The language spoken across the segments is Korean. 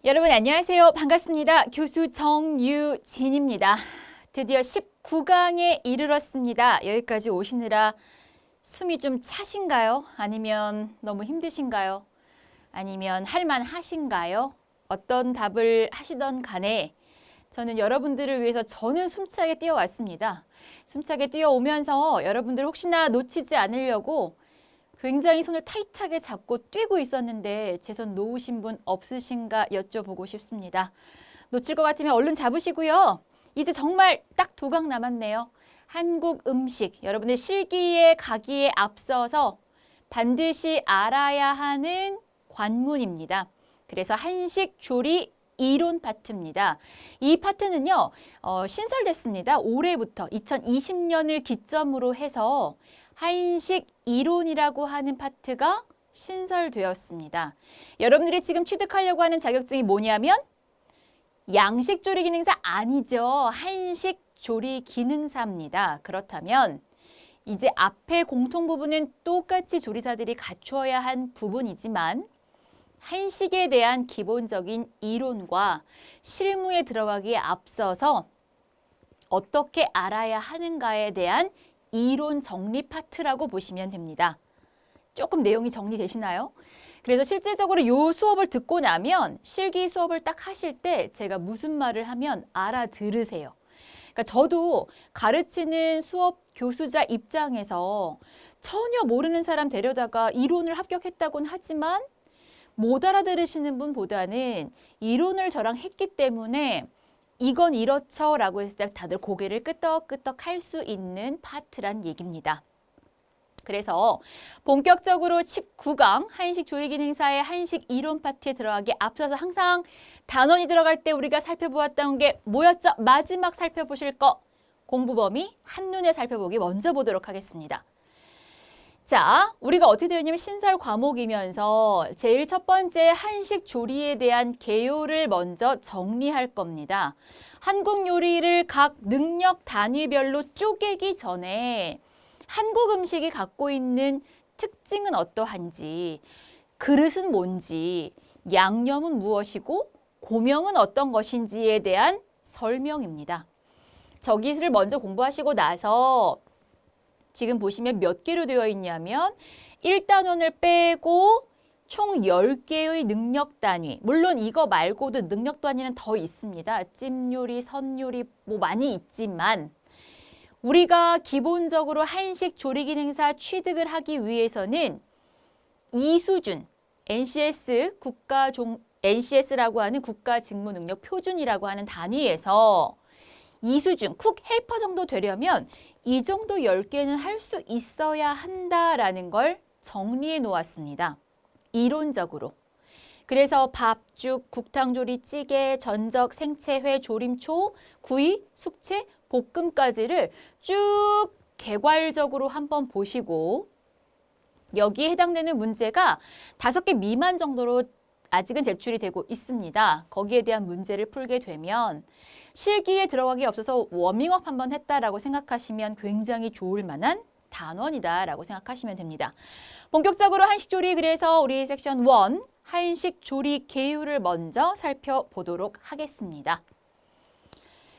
여러분 안녕하세요. 반갑습니다. 교수 정유진입니다. 드디어 19강에 이르렀습니다. 여기까지 오시느라 숨이 좀 차신가요? 아니면 너무 힘드신가요? 아니면 할만하신가요? 어떤 답을 하시던 간에 저는 여러분들을 위해서 저는 숨차게 뛰어왔습니다. 숨차게 뛰어오면서 여러분들 혹시나 놓치지 않으려고 굉장히 손을 타이트하게 잡고 뛰고 있었는데 제 손 놓으신 분 없으신가 여쭤보고 싶습니다. 놓칠 것 같으면 얼른 잡으시고요. 이제 정말 딱 2강 남았네요. 한국 음식, 여러분의 실기에 가기에 앞서서 반드시 알아야 하는 관문입니다. 그래서 한식 조리 이론 파트입니다. 이 파트는요, 신설됐습니다. 올해부터 2020년을 기점으로 해서 한식 이론이라고 하는 파트가 신설되었습니다. 여러분들이 지금 취득하려고 하는 자격증이 뭐냐면 양식 조리 기능사 아니죠. 한식 조리 기능사입니다. 그렇다면 이제 앞에 공통 부분은 똑같이 조리사들이 갖추어야 한 부분이지만 한식에 대한 기본적인 이론과 실무에 들어가기에 앞서서 어떻게 알아야 하는가에 대한 이론 정리 파트라고 보시면 됩니다. 조금 내용이 정리되시나요? 그래서 실질적으로 이 수업을 듣고 나면 실기 수업을 딱 하실 때 제가 무슨 말을 하면 알아들으세요. 그러니까 저도 가르치는 수업 교수자 입장에서 전혀 모르는 사람 데려다가 이론을 합격했다고는 하지만 못 알아들으시는 분보다는 이론을 저랑 했기 때문에 이건 이렇죠 라고 했을 때 다들 고개를 끄덕끄덕 할 수 있는 파트란 얘기입니다. 그래서 본격적으로 19강 한식 조리 기능사의 한식 이론 파트에 들어가기 앞서서 항상 단원이 들어갈 때 우리가 살펴보았던 게 뭐였죠? 마지막 살펴보실 거 공부 범위 한눈에 살펴보기 먼저 보도록 하겠습니다. 자, 우리가 어떻게 되어 있냐면 신설 과목이면서 제일 첫 번째 한식 조리에 대한 개요를 먼저 정리할 겁니다. 한국 요리를 각 능력 단위별로 쪼개기 전에 한국 음식이 갖고 있는 특징은 어떠한지, 그릇은 뭔지, 양념은 무엇이고 고명은 어떤 것인지에 대한 설명입니다. 저기를 먼저 공부하시고 나서 지금 보시면 몇 개로 되어 있냐면 1단원을 빼고 총 10개의 능력 단위. 물론 이거 말고도 능력 단위는 더 있습니다. 찜 요리, 선 요리 뭐 많이 있지만 우리가 기본적으로 한식 조리 기능사 취득을 하기 위해서는 이 수준 NCS라고 하는 국가 직무 능력 표준이라고 하는 단위에서 이 수준 쿡 헬퍼 정도 되려면 이 정도 10개는 할 수 있어야 한다라는 걸 정리해 놓았습니다. 이론적으로. 그래서 밥, 죽, 국탕조리, 찌개, 전적, 생채회, 조림초, 구이, 숙채, 볶음까지를 쭉 개괄적으로 한번 보시고 여기에 해당되는 문제가 5개 미만 정도로 아직은 제출이 되고 있습니다. 거기에 대한 문제를 풀게 되면 실기에 들어가기 앞서서 워밍업 한번 했다라고 생각하시면 굉장히 좋을 만한 단원이다라고 생각하시면 됩니다. 본격적으로 한식조리 그래서 우리 섹션 1 한식조리 개요를 먼저 살펴보도록 하겠습니다.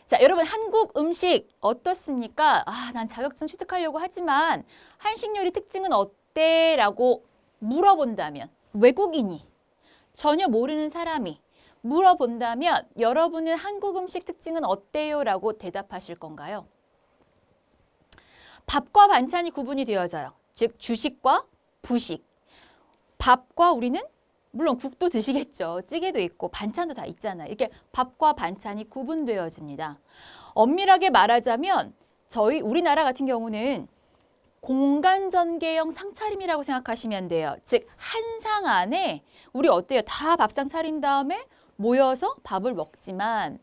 자, 여러분 한국 음식 어떻습니까? 난 자격증 취득하려고 하지만 한식 요리 특징은 어때? 라고 물어본다면 외국인이 전혀 모르는 사람이 물어본다면 여러분은 한국 음식 특징은 어때요? 라고 대답하실 건가요? 밥과 반찬이 구분이 되어져요. 즉 주식과 부식. 밥과 우리는 물론 국도 드시겠죠. 찌개도 있고 반찬도 다 있잖아요. 이렇게 밥과 반찬이 구분되어집니다. 엄밀하게 말하자면 우리나라 같은 경우는 공간전개형 상차림이라고 생각하시면 돼요. 즉 한 상 안에 우리 어때요? 다 밥상 차린 다음에 모여서 밥을 먹지만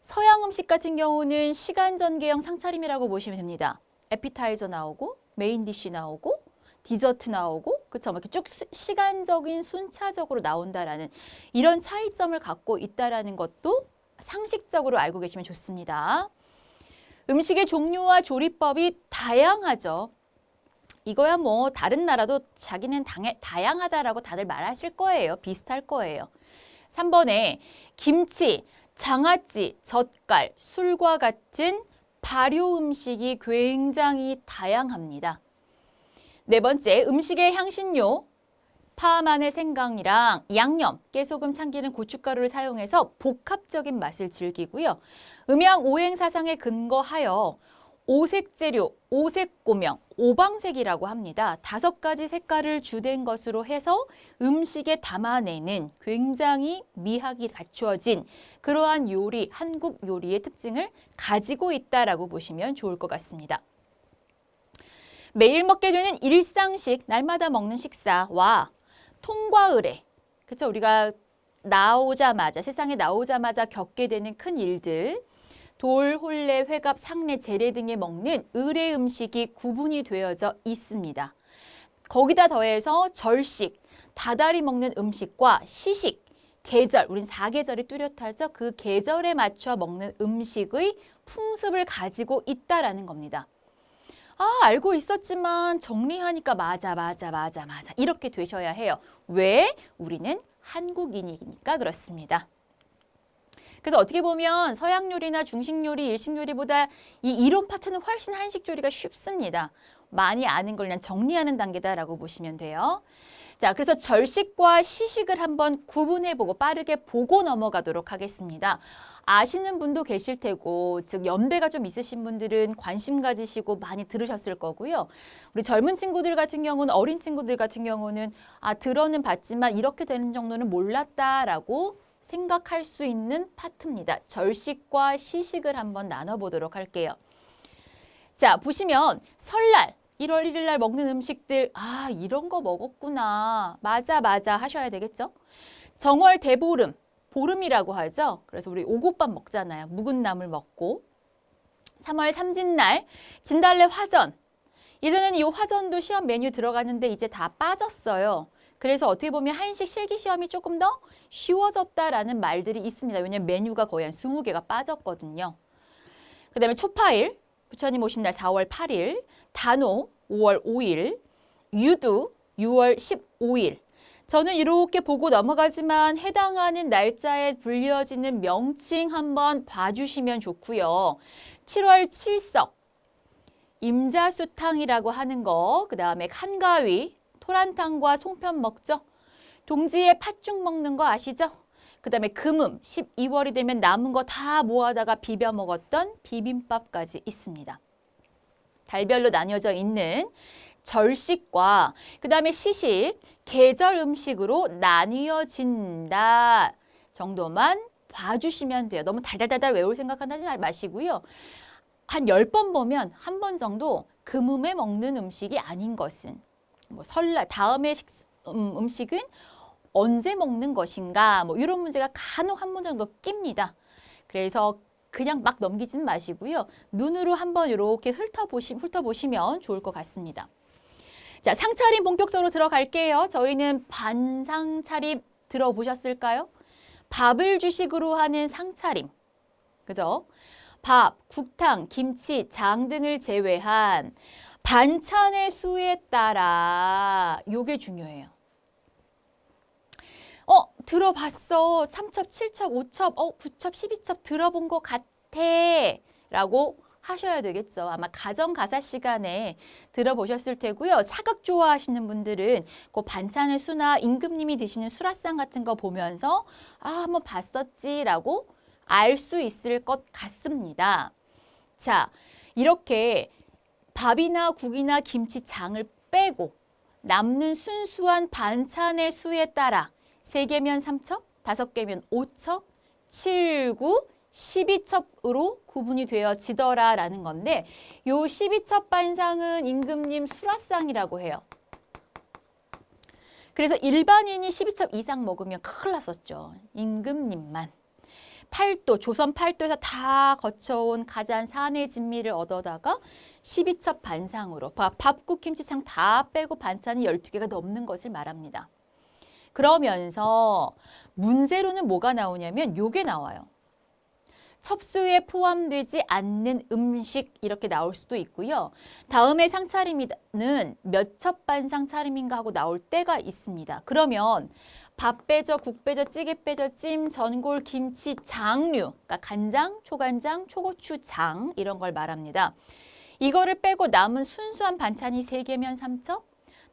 서양 음식 같은 경우는 시간전개형 상차림이라고 보시면 됩니다. 에피타이저 나오고 메인 디쉬 나오고 디저트 나오고 그쵸? 이렇게 쭉 시간적인 순차적으로 나온다라는 이런 차이점을 갖고 있다라는 것도 상식적으로 알고 계시면 좋습니다. 음식의 종류와 조리법이 다양하죠. 이거야 뭐 다른 나라도 자기는 다양하다라고 다들 말하실 거예요. 비슷할 거예요. 3번에 김치, 장아찌, 젓갈, 술과 같은 발효 음식이 굉장히 다양합니다. 네 번째, 음식의 향신료, 파, 마늘, 생강이랑 양념, 깨소금, 참기름, 고춧가루를 사용해서 복합적인 맛을 즐기고요. 음양 오행 사상에 근거하여 오색 재료, 오색 고명, 오방색이라고 합니다. 5가지 색깔을 주된 것으로 해서 음식에 담아내는 굉장히 미학이 갖추어진 그러한 요리, 한국 요리의 특징을 가지고 있다라고 보시면 좋을 것 같습니다. 매일 먹게 되는 일상식, 날마다 먹는 식사와 통과 의례, 그쵸? 우리가 나오자마자, 세상에 나오자마자 겪게 되는 큰 일들, 돌, 혼례, 회갑, 상례, 제례 등에 먹는 의례 음식이 구분이 되어져 있습니다. 거기다 더해서 절식, 다달이 먹는 음식과 시식, 계절, 우린 4계절이 뚜렷하죠. 그 계절에 맞춰 먹는 음식의 풍습을 가지고 있다라는 겁니다. 알고 있었지만 정리하니까 맞아. 이렇게 되셔야 해요. 왜? 우리는 한국인이니까 그렇습니다. 그래서 어떻게 보면 서양 요리나 중식 요리, 일식 요리보다 이 이론 파트는 훨씬 한식 요리가 쉽습니다. 많이 아는 걸 그냥 정리하는 단계다라고 보시면 돼요. 자, 그래서 절식과 시식을 한번 구분해보고 빠르게 보고 넘어가도록 하겠습니다. 아시는 분도 계실 테고, 즉 연배가 좀 있으신 분들은 관심 가지시고 많이 들으셨을 거고요. 우리 젊은 친구들 같은 경우는, 어린 친구들 같은 경우는 들어는 봤지만 이렇게 되는 정도는 몰랐다라고 생각할 수 있는 파트입니다. 절식과 시식을 한번 나눠보도록 할게요. 자, 보시면 설날 1월 1일 날 먹는 음식들, 이런 거 먹었구나. 맞아 하셔야 되겠죠? 정월 대보름, 보름이라고 하죠. 그래서 우리 오곡밥 먹잖아요. 묵은 나물 먹고. 3월 삼진날, 진달래 화전. 예전에는 이 화전도 시험 메뉴 들어갔는데 이제 다 빠졌어요. 그래서 어떻게 보면 한식 실기 시험이 조금 더 쉬워졌다라는 말들이 있습니다. 왜냐하면 메뉴가 거의 한 20개가 빠졌거든요. 그 다음에 초파일, 부처님 오신 날 4월 8일, 단오 5월 5일, 유두 6월 15일. 저는 이렇게 보고 넘어가지만 해당하는 날짜에 불려지는 명칭 한번 봐주시면 좋고요. 7월 칠석, 임자수탕이라고 하는 거, 그 다음에 한가위, 토란탕과 송편 먹죠. 동지에 팥죽 먹는 거 아시죠? 그 다음에 금음, 12월이 되면 남은 거 다 모아다가 비벼 먹었던 비빔밥까지 있습니다. 달별로 나뉘어져 있는 절식과 그 다음에 시식, 계절 음식으로 나뉘어진다 정도만 봐주시면 돼요. 너무 달달달달 외울 생각은 하지 마시고요. 한 10번 보면 한 번 정도 금음에 먹는 음식이 아닌 것은 뭐 설날 다음에 음식은 언제 먹는 것인가 뭐 이런 문제가 간혹 한 번 정도 낍니다. 그래서 그냥 막 넘기지는 마시고요. 눈으로 한번 이렇게 훑어보시면 좋을 것 같습니다. 자, 상차림 본격적으로 들어갈게요. 저희는 반상차림 들어보셨을까요? 밥을 주식으로 하는 상차림. 그죠? 밥, 국탕, 김치, 장 등을 제외한 반찬의 수에 따라 요게 중요해요. 들어봤어. 3첩, 7첩, 5첩, 9첩, 12첩 들어본 것 같아 라고 하셔야 되겠죠. 아마 가정가사 시간에 들어보셨을 테고요. 사극 좋아하시는 분들은 그 반찬의 수나 임금님이 드시는 수라상 같은 거 보면서 한번 봤었지라고 알 수 있을 것 같습니다. 자, 이렇게 밥이나 국이나 김치장을 빼고 남는 순수한 반찬의 수에 따라 3개면 3첩, 5개면 5첩, 7, 9, 12첩으로 구분이 되어지더라라는 건데 요 12첩 반상은 임금님 수라상이라고 해요. 그래서 일반인이 12첩 이상 먹으면 큰일 났었죠. 임금님만. 팔도, 조선 팔도에서 다 거쳐온 가잔 산의 진미를 얻어다가 12첩 반상으로 밥국, 김치창 다 빼고 반찬이 12개가 넘는 것을 말합니다. 그러면서 문제로는 뭐가 나오냐면 요게 나와요. 첩수에 포함되지 않는 음식 이렇게 나올 수도 있고요. 다음에 상차림은 몇 첩 반상 차림인가 하고 나올 때가 있습니다. 그러면 밥 빼져, 국 빼져, 찌개 빼져, 찜, 전골, 김치, 장류, 그러니까 간장, 초간장, 초고추장 이런 걸 말합니다. 이거를 빼고 남은 순수한 반찬이 3개면 3첩,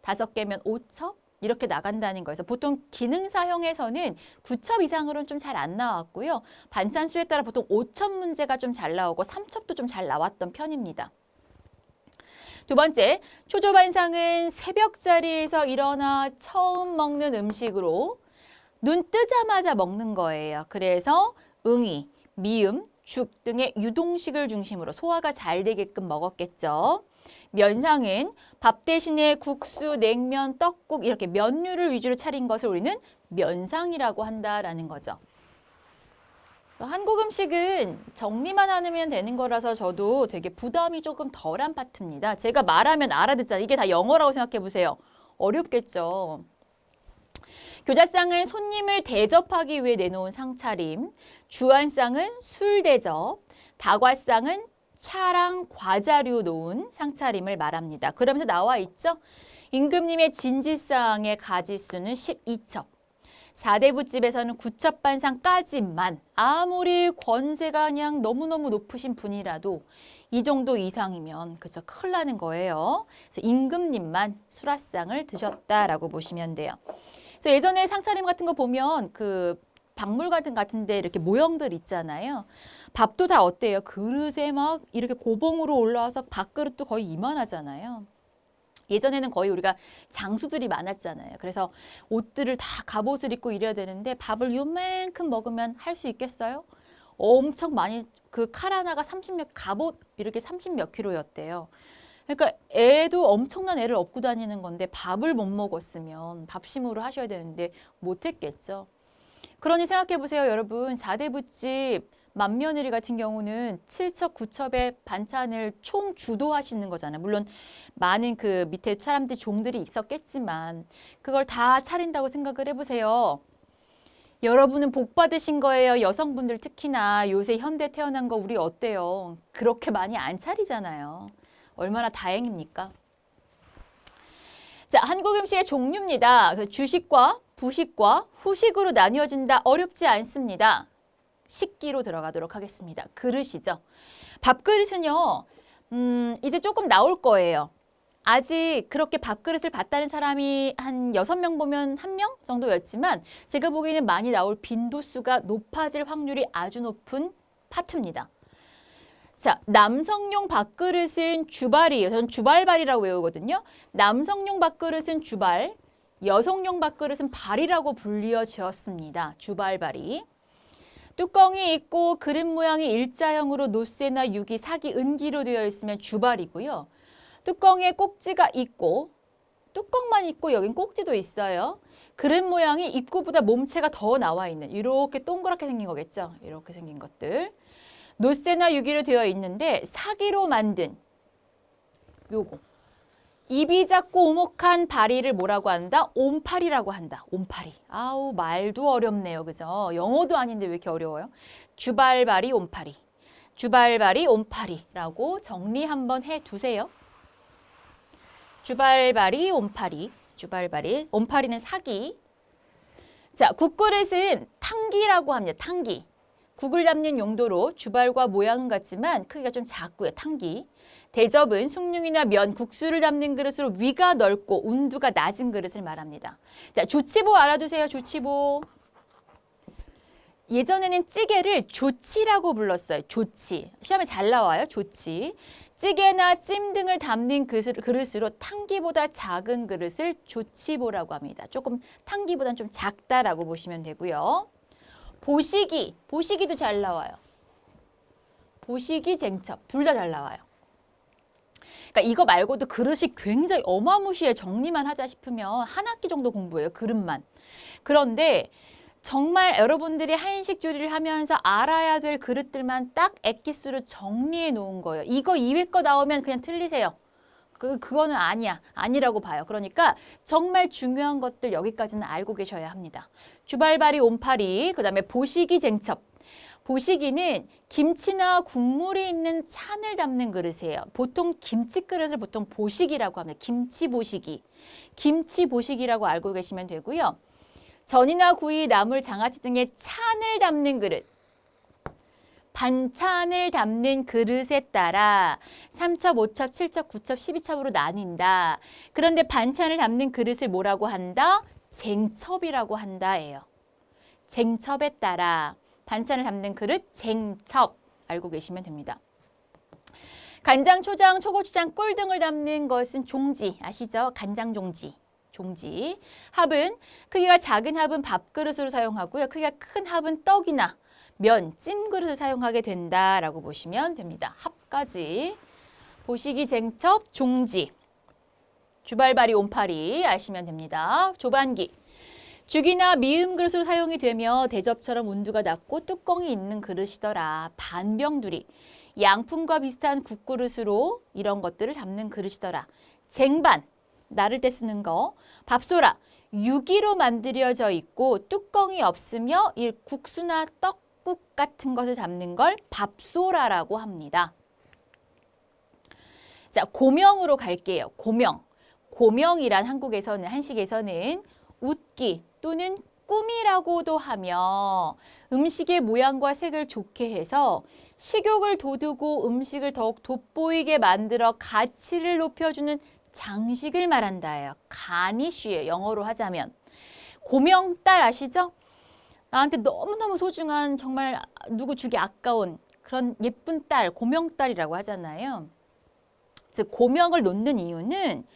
5개면 5첩 이렇게 나간다는 거예요. 그래서 보통 기능사형에서는 9첩 이상으로는 좀 잘 안 나왔고요. 반찬 수에 따라 보통 5첩 문제가 좀 잘 나오고 3첩도 좀 잘 나왔던 편입니다. 두 번째, 초조반상은 새벽 자리에서 일어나 처음 먹는 음식으로 눈 뜨자마자 먹는 거예요. 그래서 응이, 미음, 죽 등의 유동식을 중심으로 소화가 잘 되게끔 먹었겠죠. 면상은 밥 대신에 국수, 냉면, 떡국 이렇게 면류를 위주로 차린 것을 우리는 면상이라고 한다라는 거죠. 한국 음식은 정리만 하면 되는 거라서 저도 되게 부담이 조금 덜한 파트입니다. 제가 말하면 알아듣잖아요. 이게 다 영어라고 생각해 보세요. 어렵겠죠. 교자상은 손님을 대접하기 위해 내놓은 상차림, 주안상은 술 대접, 다과상은 차랑 과자류 놓은 상차림을 말합니다. 그러면서 나와 있죠. 임금님의 진지상의 가지수는 12첩. 4대부집에서는 9첩 반상까지만 아무리 권세가 그냥 너무너무 높으신 분이라도 이 정도 이상이면 그죠 큰일 나는 거예요. 그래서 임금님만 수라상을 드셨다라고 보시면 돼요. 그래서 예전에 상차림 같은 거 보면 그 박물관 같은 데 이렇게 모형들 있잖아요. 밥도 다 어때요? 그릇에 막 이렇게 고봉으로 올라와서 밥그릇도 거의 이만하잖아요. 예전에는 거의 우리가 장수들이 많았잖아요. 그래서 옷들을 다 갑옷을 입고 이래야 되는데 밥을 요만큼 먹으면 할 수 있겠어요? 엄청 많이 그 칼 하나가 30몇 갑옷 이렇게 30몇 킬로였대요. 그러니까 애도 엄청난 애를 업고 다니는 건데 밥을 못 먹었으면 밥심으로 하셔야 되는데 못했겠죠. 그러니 생각해 보세요, 여러분. 4대부집 맏며느리 같은 경우는 7첩, 9첩의 반찬을 총 주도하시는 거잖아요. 물론 많은 그 밑에 사람들 종들이 있었겠지만 그걸 다 차린다고 생각을 해보세요. 여러분은 복 받으신 거예요. 여성분들 특히나 요새 현대 태어난 거 우리 어때요? 그렇게 많이 안 차리잖아요. 얼마나 다행입니까? 자, 한국 음식의 종류입니다. 주식과 부식과 후식으로 나뉘어진다. 어렵지 않습니다. 식기로 들어가도록 하겠습니다. 그릇이죠. 밥그릇은요. 이제 조금 나올 거예요. 아직 그렇게 밥그릇을 봤다는 사람이 한 6명 보면 1명 정도였지만 제가 보기에는 많이 나올 빈도수가 높아질 확률이 아주 높은 파트입니다. 자, 남성용 밥그릇은 주발이에요. 저는 주발발이라고 외우거든요. 남성용 밥그릇은 주발, 여성용 밥그릇은 발이라고 불리어 지었습니다. 주발발이. 뚜껑이 있고 그릇 모양이 일자형으로 노쇠나 유기, 사기, 은기로 되어 있으면 주발이고요. 뚜껑에 꼭지가 있고 뚜껑만 있고 여긴 꼭지도 있어요. 그릇 모양이 입구보다 몸체가 더 나와 있는 이렇게 동그랗게 생긴 거겠죠. 이렇게 생긴 것들. 노쇠나 유기로 되어 있는데 사기로 만든 요거. 입이 작고 오목한 바리를 뭐라고 한다? 옴파리라고 한다. 옴파리. 아우 말도 어렵네요. 그죠? 영어도 아닌데 왜 이렇게 어려워요? 주발바리 옴파리. 주발바리 옴파리라고 정리 한번 해두세요. 주발바리 옴파리. 주발바리. 옴파리는 사기. 자, 국그릇은 탕기라고 합니다. 탕기. 국을 담는 용도로 주발과 모양은 같지만 크기가 좀 작고요. 탕기. 대접은 숭늉이나 면, 국수를 담는 그릇으로 위가 넓고 운두가 낮은 그릇을 말합니다. 자, 조치보 알아두세요. 조치보. 예전에는 찌개를 조치라고 불렀어요. 조치. 시험에 잘 나와요. 조치. 찌개나 찜 등을 담는 그릇으로 탕기보다 작은 그릇을 조치보라고 합니다. 조금 탕기보다는 좀 작다라고 보시면 되고요. 보시기. 보시기도 잘 나와요. 보시기, 쟁첩. 둘 다 잘 나와요. 그러니까 이거 말고도 그릇이 굉장히 어마무시해. 정리만 하자 싶으면 한 학기 정도 공부해요. 그릇만. 그런데 정말 여러분들이 한식 조리를 하면서 알아야 될 그릇들만 딱 엑기스로 정리해 놓은 거예요. 이거 이외 거 나오면 그냥 틀리세요. 그거는 아니야. 아니라고 봐요. 그러니까 정말 중요한 것들 여기까지는 알고 계셔야 합니다. 주발바리, 옴파리, 그 다음에 보시기, 쟁첩. 보시기는 김치나 국물이 있는 찬을 담는 그릇이에요. 보통 김치 그릇을 보통 보시기라고 합니다. 김치 보시기. 김치 보시기라고 알고 계시면 되고요. 전이나 구이, 나물, 장아찌 등의 찬을 담는 그릇. 반찬을 담는 그릇에 따라 3첩, 5첩, 7첩, 9첩, 12첩으로 나뉜다. 그런데 반찬을 담는 그릇을 뭐라고 한다? 쟁첩이라고 한다예요. 쟁첩에 따라 반찬을 담는 그릇 쟁첩 알고 계시면 됩니다. 간장, 초장, 초고추장, 꿀 등을 담는 것은 종지 아시죠? 간장 종지. 종지. 합은 크기가 작은 합은 밥그릇으로 사용하고요. 크기가 큰 합은 떡이나 면, 찜그릇을 사용하게 된다라고 보시면 됩니다. 합까지. 보시기, 쟁첩, 종지. 주발바리, 온파리 아시면 됩니다. 조반기. 죽이나 미음 그릇으로 사용이 되며 대접처럼 온도가 낮고 뚜껑이 있는 그릇이더라. 반병두리. 양푼과 비슷한 국그릇으로 이런 것들을 담는 그릇이더라. 쟁반. 나를 때 쓰는 거. 밥소라. 유기로 만들어져 있고 뚜껑이 없으며 이 국수나 떡국 같은 것을 담는 걸 밥소라라고 합니다. 자, 고명으로 갈게요. 고명. 고명이란 한식에서는 웃기 또는 꿈이라고도 하며 음식의 모양과 색을 좋게 해서 식욕을 돋우고 음식을 더욱 돋보이게 만들어 가치를 높여주는 장식을 말한다예요. 가니쉬예요. 영어로 하자면. 고명딸 아시죠? 나한테 너무너무 소중한 정말 누구 주기 아까운 그런 예쁜 딸, 고명딸이라고 하잖아요. 즉 고명을 놓는 이유는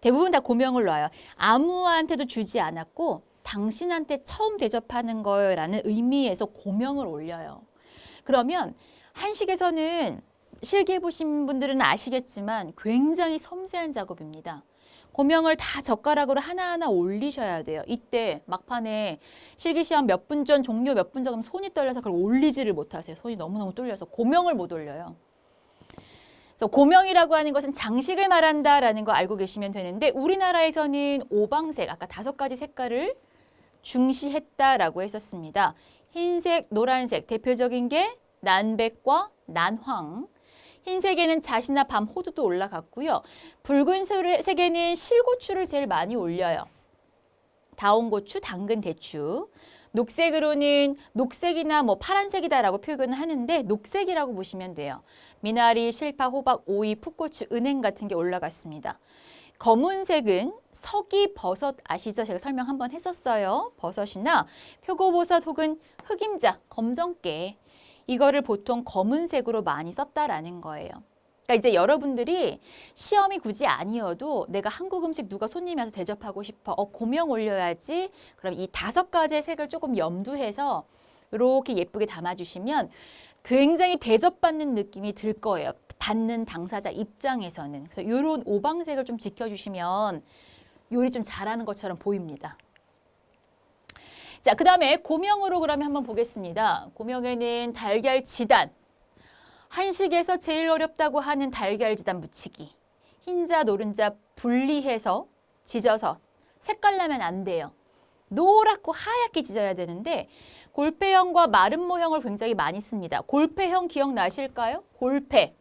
대부분 다 고명을 놔요. 아무한테도 주지 않았고 당신한테 처음 대접하는 거라는 의미에서 고명을 올려요. 그러면 한식에서는 실기해 보신 분들은 아시겠지만 굉장히 섬세한 작업입니다. 고명을 다 젓가락으로 하나하나 올리셔야 돼요. 이때 막판에 실기시험 몇 분 전, 종료 몇 분 전 하면 손이 떨려서 그걸 올리지를 못하세요. 손이 너무너무 떨려서 고명을 못 올려요. 그래서 고명이라고 하는 것은 장식을 말한다라는 거 알고 계시면 되는데 우리나라에서는 오방색, 아까 5가지 색깔을 중시했다라고 했었습니다. 흰색, 노란색, 대표적인 게 난백과 난황. 흰색에는 잣이나 밤, 호두도 올라갔고요. 붉은색에는 실고추를 제일 많이 올려요. 다온고추, 당근, 대추. 녹색으로는 녹색이나 파란색이다라고 표현을 하는데 녹색이라고 보시면 돼요. 미나리, 실파, 호박, 오이, 풋고추, 은행 같은 게 올라갔습니다. 검은색은 서기 버섯 아시죠? 제가 설명 한번 했었어요. 버섯이나 표고버섯 혹은 흑임자, 검정깨. 이거를 보통 검은색으로 많이 썼다라는 거예요. 그러니까 이제 여러분들이 시험이 굳이 아니어도 내가 한국 음식 누가 손님이 와서 대접하고 싶어. 고명 올려야지. 그럼 이 5가지의 색을 조금 염두해서 이렇게 예쁘게 담아주시면 굉장히 대접받는 느낌이 들 거예요. 받는 당사자 입장에서는. 그래서 이런 오방색을 좀 지켜주시면 요리 좀 잘하는 것처럼 보입니다. 자, 그 다음에 고명으로 그러면 한번 보겠습니다. 고명에는 달걀 지단. 한식에서 제일 어렵다고 하는 달걀 지단 묻히기. 흰자, 노른자 분리해서 지져서 색깔 나면 안 돼요. 노랗고 하얗게 지져야 되는데 골패형과 마른 모형을 굉장히 많이 씁니다. 골패형 기억나실까요? 골패.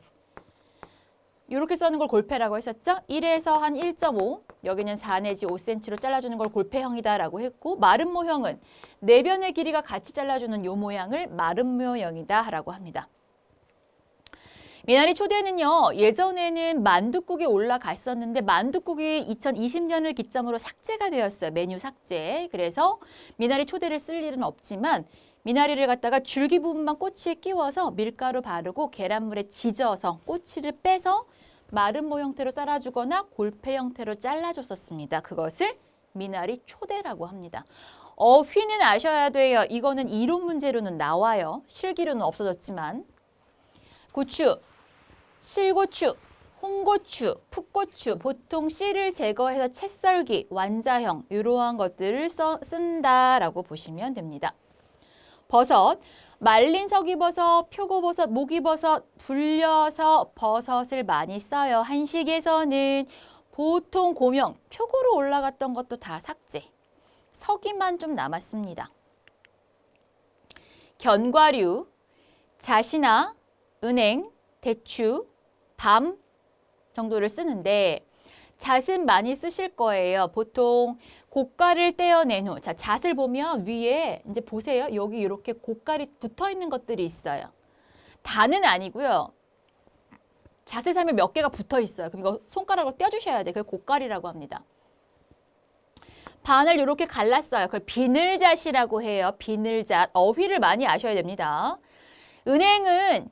이렇게 써는 걸 골패라고 했었죠. 1에서 한 1.5, 여기는 4 내지 5cm로 잘라주는 걸 골패형이다라고 했고 마른 모형은 내변의 길이가 같이 잘라주는 요 모양을 마른 모형이다라고 합니다. 미나리 초대는요. 예전에는 만둣국에 올라갔었는데 만둣국이 2020년을 기점으로 삭제가 되었어요. 메뉴 삭제. 그래서 미나리 초대를 쓸 일은 없지만 미나리를 갖다가 줄기 부분만 꼬치에 끼워서 밀가루 바르고 계란물에 지져서 꼬치를 빼서 마른 모 형태로 썰어주거나 골패 형태로 잘라줬었습니다. 그것을 미나리 초대라고 합니다. 휘는 아셔야 돼요. 이거는 이론 문제로는 나와요. 실기로는 없어졌지만. 고추, 실고추, 홍고추, 풋고추, 보통 씨를 제거해서 채 썰기, 완자형 이러한 것들을 쓴다라고 보시면 됩니다. 버섯, 말린 서기버섯, 표고버섯, 목이버섯, 불려서 버섯을 많이 써요. 한식에서는 보통 고명, 표고로 올라갔던 것도 다 삭제. 서기만 좀 남았습니다. 견과류, 잣이나 은행, 대추, 밤 정도를 쓰는데 잣은 많이 쓰실 거예요. 보통 고가를 떼어낸 후, 자, 잣을 보면 위에 이제 보세요. 여기 이렇게 고깔이 붙어 있는 것들이 있어요. 다는 아니고요. 잣을 사면 몇 개가 붙어 있어요. 그럼 이거 손가락으로 떼어주셔야 돼요. 그걸 고깔이라고 합니다. 반을 이렇게 갈랐어요. 그걸 비늘잣이라고 해요. 비늘잣. 어휘를 많이 아셔야 됩니다. 은행은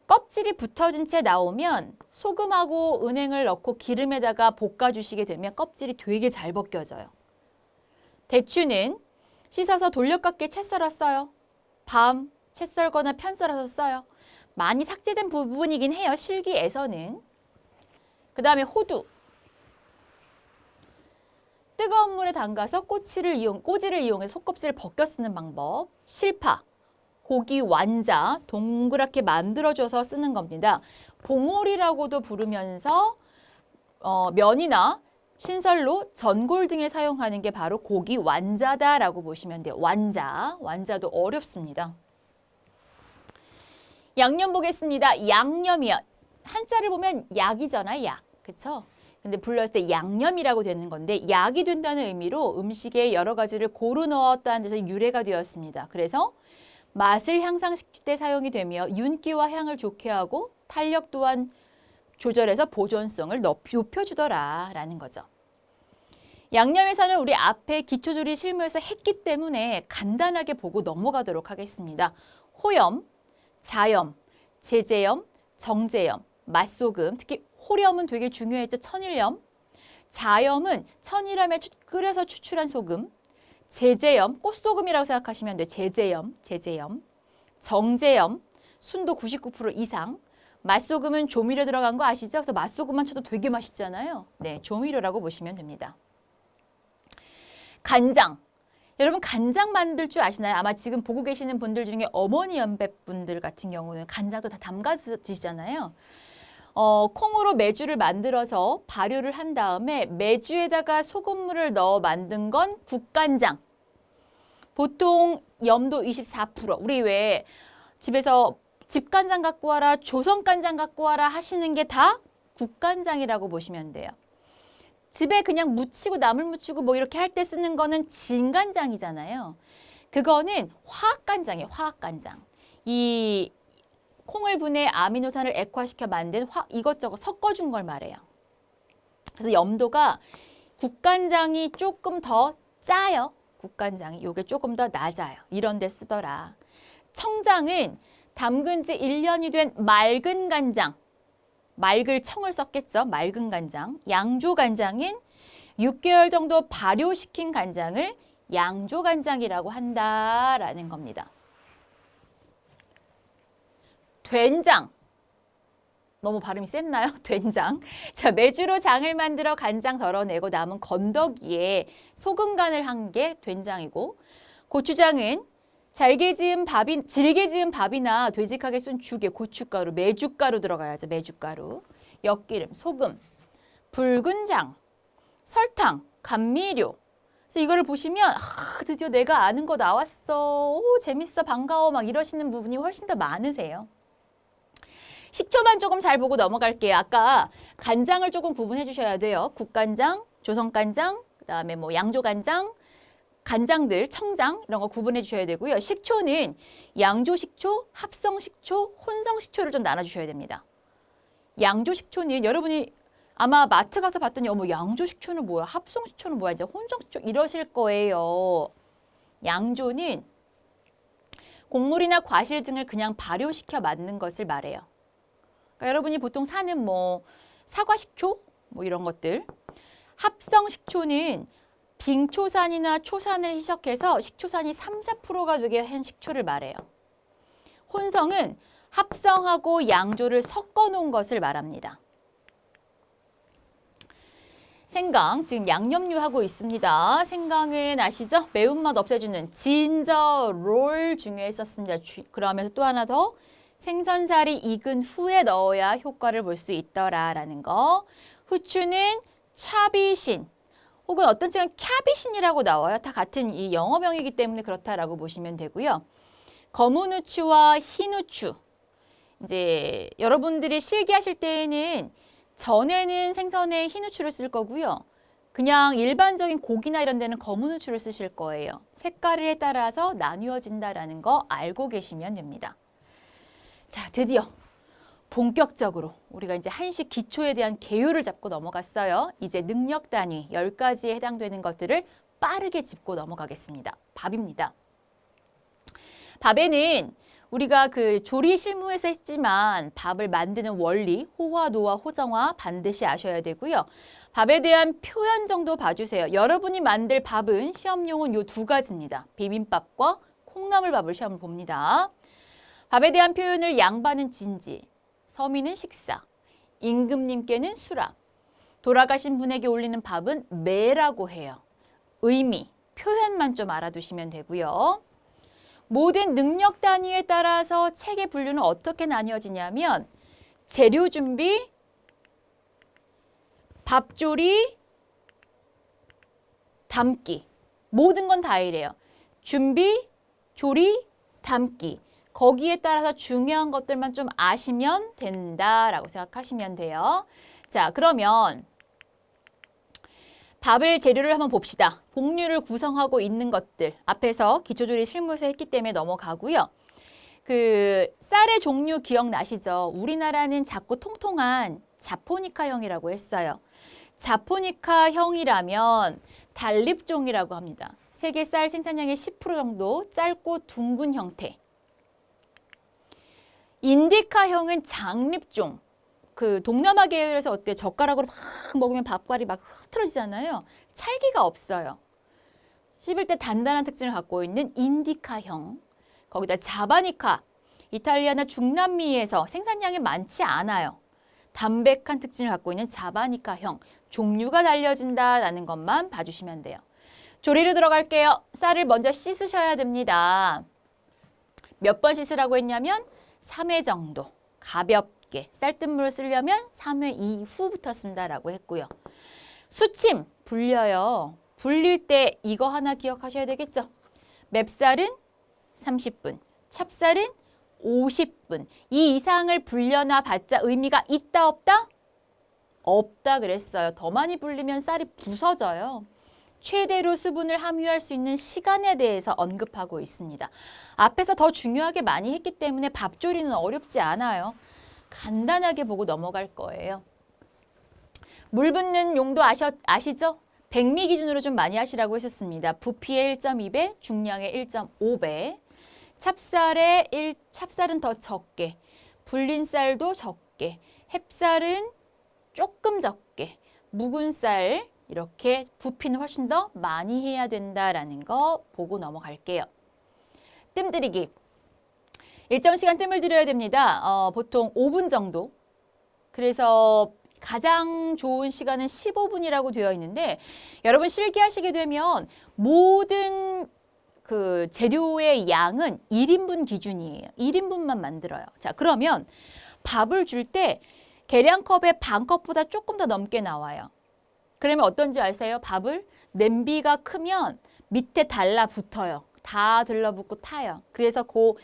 껍질이 붙어진 채 나오면 소금하고 은행을 넣고 기름에다가 볶아주시게 되면 껍질이 되게 잘 벗겨져요. 대추는 씻어서 돌려깎게 채 썰었어요. 밤 채 썰거나 편 썰어서 써요. 많이 삭제된 부분이긴 해요. 실기에서는. 그 다음에 호두. 뜨거운 물에 담가서 꼬지를 이용해서 속껍질을 벗겨 쓰는 방법. 실파. 고기 완자 동그랗게 만들어줘서 쓰는 겁니다. 봉오리라고도 부르면서 면이나 신설로 전골 등에 사용하는 게 바로 고기 완자다라고 보시면 돼요. 완자. 완자도 어렵습니다. 양념 보겠습니다. 양념이요. 한자를 보면 약이잖아요. 약. 그쵸? 근데 불렀을 때 양념이라고 되는 건데 약이 된다는 의미로 음식에 여러 가지를 고루 넣었다는 데서 유래가 되었습니다. 그래서 맛을 향상시킬 때 사용이 되며 윤기와 향을 좋게 하고 탄력 또한 조절해서 보존성을 높여주더라라는 거죠. 양념에서는 우리 앞에 기초조리 실무에서 했기 때문에 간단하게 보고 넘어가도록 하겠습니다. 호염, 자염, 제제염, 정제염, 맛소금, 특히 호렴은 되게 중요했죠. 천일염. 자염은 천일염에 끓여서 추출한 소금. 제제염, 꽃소금이라고 생각하시면 돼요. 제제염, 제제염. 정제염, 순도 99% 이상. 맛소금은 조미료 들어간 거 아시죠? 그래서 맛소금만 쳐도 되게 맛있잖아요. 네, 조미료라고 보시면 됩니다. 간장. 여러분 간장 만들 줄 아시나요? 아마 지금 보고 계시는 분들 중에 어머니 연배분들 같은 경우는 간장도 다 담가서 드시잖아요. 콩으로 메주를 만들어서 발효를 한 다음에 메주에다가 소금물을 넣어 만든 건 국간장. 보통 염도 24%. 우리 왜 집에서 집간장 갖고 와라, 조선간장 갖고 와라 하시는 게 다 국간장이라고 보시면 돼요. 집에 그냥 묻히고 나물 묻히고 뭐 이렇게 할 때 쓰는 거는 진간장이잖아요. 그거는 화학간장이에요. 화학간장. 이 콩을 분해 아미노산을 액화시켜 만든 이것저것 섞어준 걸 말해요. 그래서 염도가 국간장이 조금 더 짜요. 국간장이 요게 조금 더 낮아요. 이런 데 쓰더라. 청장은 담근 지 1년이 된 맑은 간장. 맑을 청을 썼겠죠. 맑은 간장. 양조 간장은 6개월 정도 발효시킨 간장을 양조 간장이라고 한다라는 겁니다. 된장. 너무 발음이 셌나요? 된장. 자, 메주로 장을 만들어 간장 덜어내고 남은 건더기에 소금 간을 한 게 된장이고, 고추장은 질게 지은 밥이나 되직하게 쓴 죽에 고춧가루, 메주가루 들어가야죠. 메주가루, 엿기름, 소금, 붉은 장, 설탕, 감미료. 그래서 이거를 보시면 드디어 내가 아는 거 나왔어. 오, 재밌어, 반가워 막 이러시는 부분이 훨씬 더 많으세요. 식초만 조금 잘 보고 넘어갈게요. 아까 간장을 조금 구분해 주셔야 돼요. 국간장, 조선간장, 그다음에 뭐 양조간장, 간장들, 청장 이런 거 구분해 주셔야 되고요. 식초는 양조식초, 합성식초, 혼성식초를 좀 나눠주셔야 됩니다. 양조식초는 여러분이 아마 마트 가서 봤더니 어머 양조식초는 뭐야? 합성식초는 뭐야? 이제 혼성식초 이러실 거예요. 양조는 곡물이나 과실 등을 그냥 발효시켜 만든 것을 말해요. 그러니까 여러분이 보통 사는 뭐 사과식초 뭐 이런 것들. 합성식초는 빙초산이나 초산을 희석해서 식초산이 3, 4%가 되게 한 식초를 말해요. 혼성은 합성하고 양조를 섞어 놓은 것을 말합니다. 생강, 지금 양념류 하고 있습니다. 생강은 아시죠? 매운맛 없애주는 진저 롤 중에 썼습니다. 그러면서 또 하나 더 생선살이 익은 후에 넣어야 효과를 볼 수 있더라라는 거. 후추는 차비신 혹은 어떤 책은 캬비신이라고 나와요. 다 같은 이 영어명이기 때문에 그렇다라고 보시면 되고요. 검은 후추와 흰 후추. 이제 여러분들이 실기하실 때에는 전에는 생선에 흰 후추를 쓸 거고요. 그냥 일반적인 고기나 이런 데는 검은 후추를 쓰실 거예요. 색깔에 따라서 나뉘어진다라는 거 알고 계시면 됩니다. 자, 드디어 본격적으로 우리가 이제 한식 기초에 대한 개요를 잡고 넘어갔어요. 이제 능력 단위 10가지에 해당되는 것들을 빠르게 짚고 넘어가겠습니다. 밥입니다. 밥에는 우리가 그 조리 실무에서 했지만 밥을 만드는 원리, 호화, 노화, 호정화 반드시 아셔야 되고요. 밥에 대한 표현 정도 봐주세요. 여러분이 만들 밥은 시험용은 요 2가지입니다. 비빔밥과 콩나물밥을 시험을 봅니다. 밥에 대한 표현을 양반은 진지, 서민은 식사, 임금님께는 수락, 돌아가신 분에게 올리는 밥은 매라고 해요. 의미, 표현만 좀 알아두시면 되고요. 모든 능력 단위에 따라서 책의 분류는 어떻게 나뉘어지냐면 재료 준비, 밥조리, 담기. 모든 건 다 이래요. 준비, 조리, 담기. 거기에 따라서 중요한 것들만 좀 아시면 된다라고 생각하시면 돼요. 자, 그러면 밥을 재료를 한번 봅시다. 곡류를 구성하고 있는 것들 앞에서 기초조리 실무에서 했기 때문에 넘어가고요. 그 쌀의 종류 기억나시죠? 우리나라는 작고 통통한 자포니카형이라고 했어요. 자포니카형이라면 단립종이라고 합니다. 세계 쌀 생산량의 10% 정도 짧고 둥근 형태. 인디카형은 장립종. 그 동남아 계열에서 어때? 젓가락으로 막 먹으면 밥알이 막 흐트러지잖아요. 찰기가 없어요. 씹을 때 단단한 특징을 갖고 있는 인디카형. 거기다 자바니카. 이탈리아나 중남미에서 생산량이 많지 않아요. 담백한 특징을 갖고 있는 자바니카형. 종류가 달려진다라는 것만 봐주시면 돼요. 조리로 들어갈게요. 쌀을 먼저 씻으셔야 됩니다. 몇 번 씻으라고 했냐면 3회 정도. 가볍게. 쌀뜨물을 쓰려면 3회 이후부터 쓴다라고 했고요. 수침, 불려요. 불릴 때 이거 하나 기억하셔야 되겠죠? 맵쌀은 30분, 찹쌀은 50분. 이 이상을 불려놔 봤자 의미가 있다 없다? 없다 그랬어요. 더 많이 불리면 쌀이 부서져요. 최대로 수분을 함유할 수 있는 시간에 대해서 언급하고 있습니다. 앞에서 더 중요하게 많이 했기 때문에 밥조리는 어렵지 않아요. 간단하게 보고 넘어갈 거예요. 물 붓는 용도 아시죠? 백미 기준으로 좀 많이 하시라고 했었습니다. 부피의 1.2배, 중량의 1.5배. 찹쌀은 더 적게, 불린 쌀도 적게, 햅쌀은 조금 적게, 묵은 쌀 이렇게 부피는 훨씬 더 많이 해야 된다라는 거 보고 넘어갈게요. 뜸 들이기. 일정 시간 뜸을 들여야 됩니다. 보통 5분 정도. 그래서 가장 좋은 시간은 15분이라고 되어 있는데 여러분 실기하시게 되면 모든 그 재료의 양은 1인분 기준이에요. 1인분만 만들어요. 자, 그러면 밥을 줄 때 계량컵의 반컵보다 조금 더 넘게 나와요. 그러면 어떤지 아세요? 밥을 냄비가 크면 밑에 달라붙어요. 다 들러붙고 타요. 그래서 그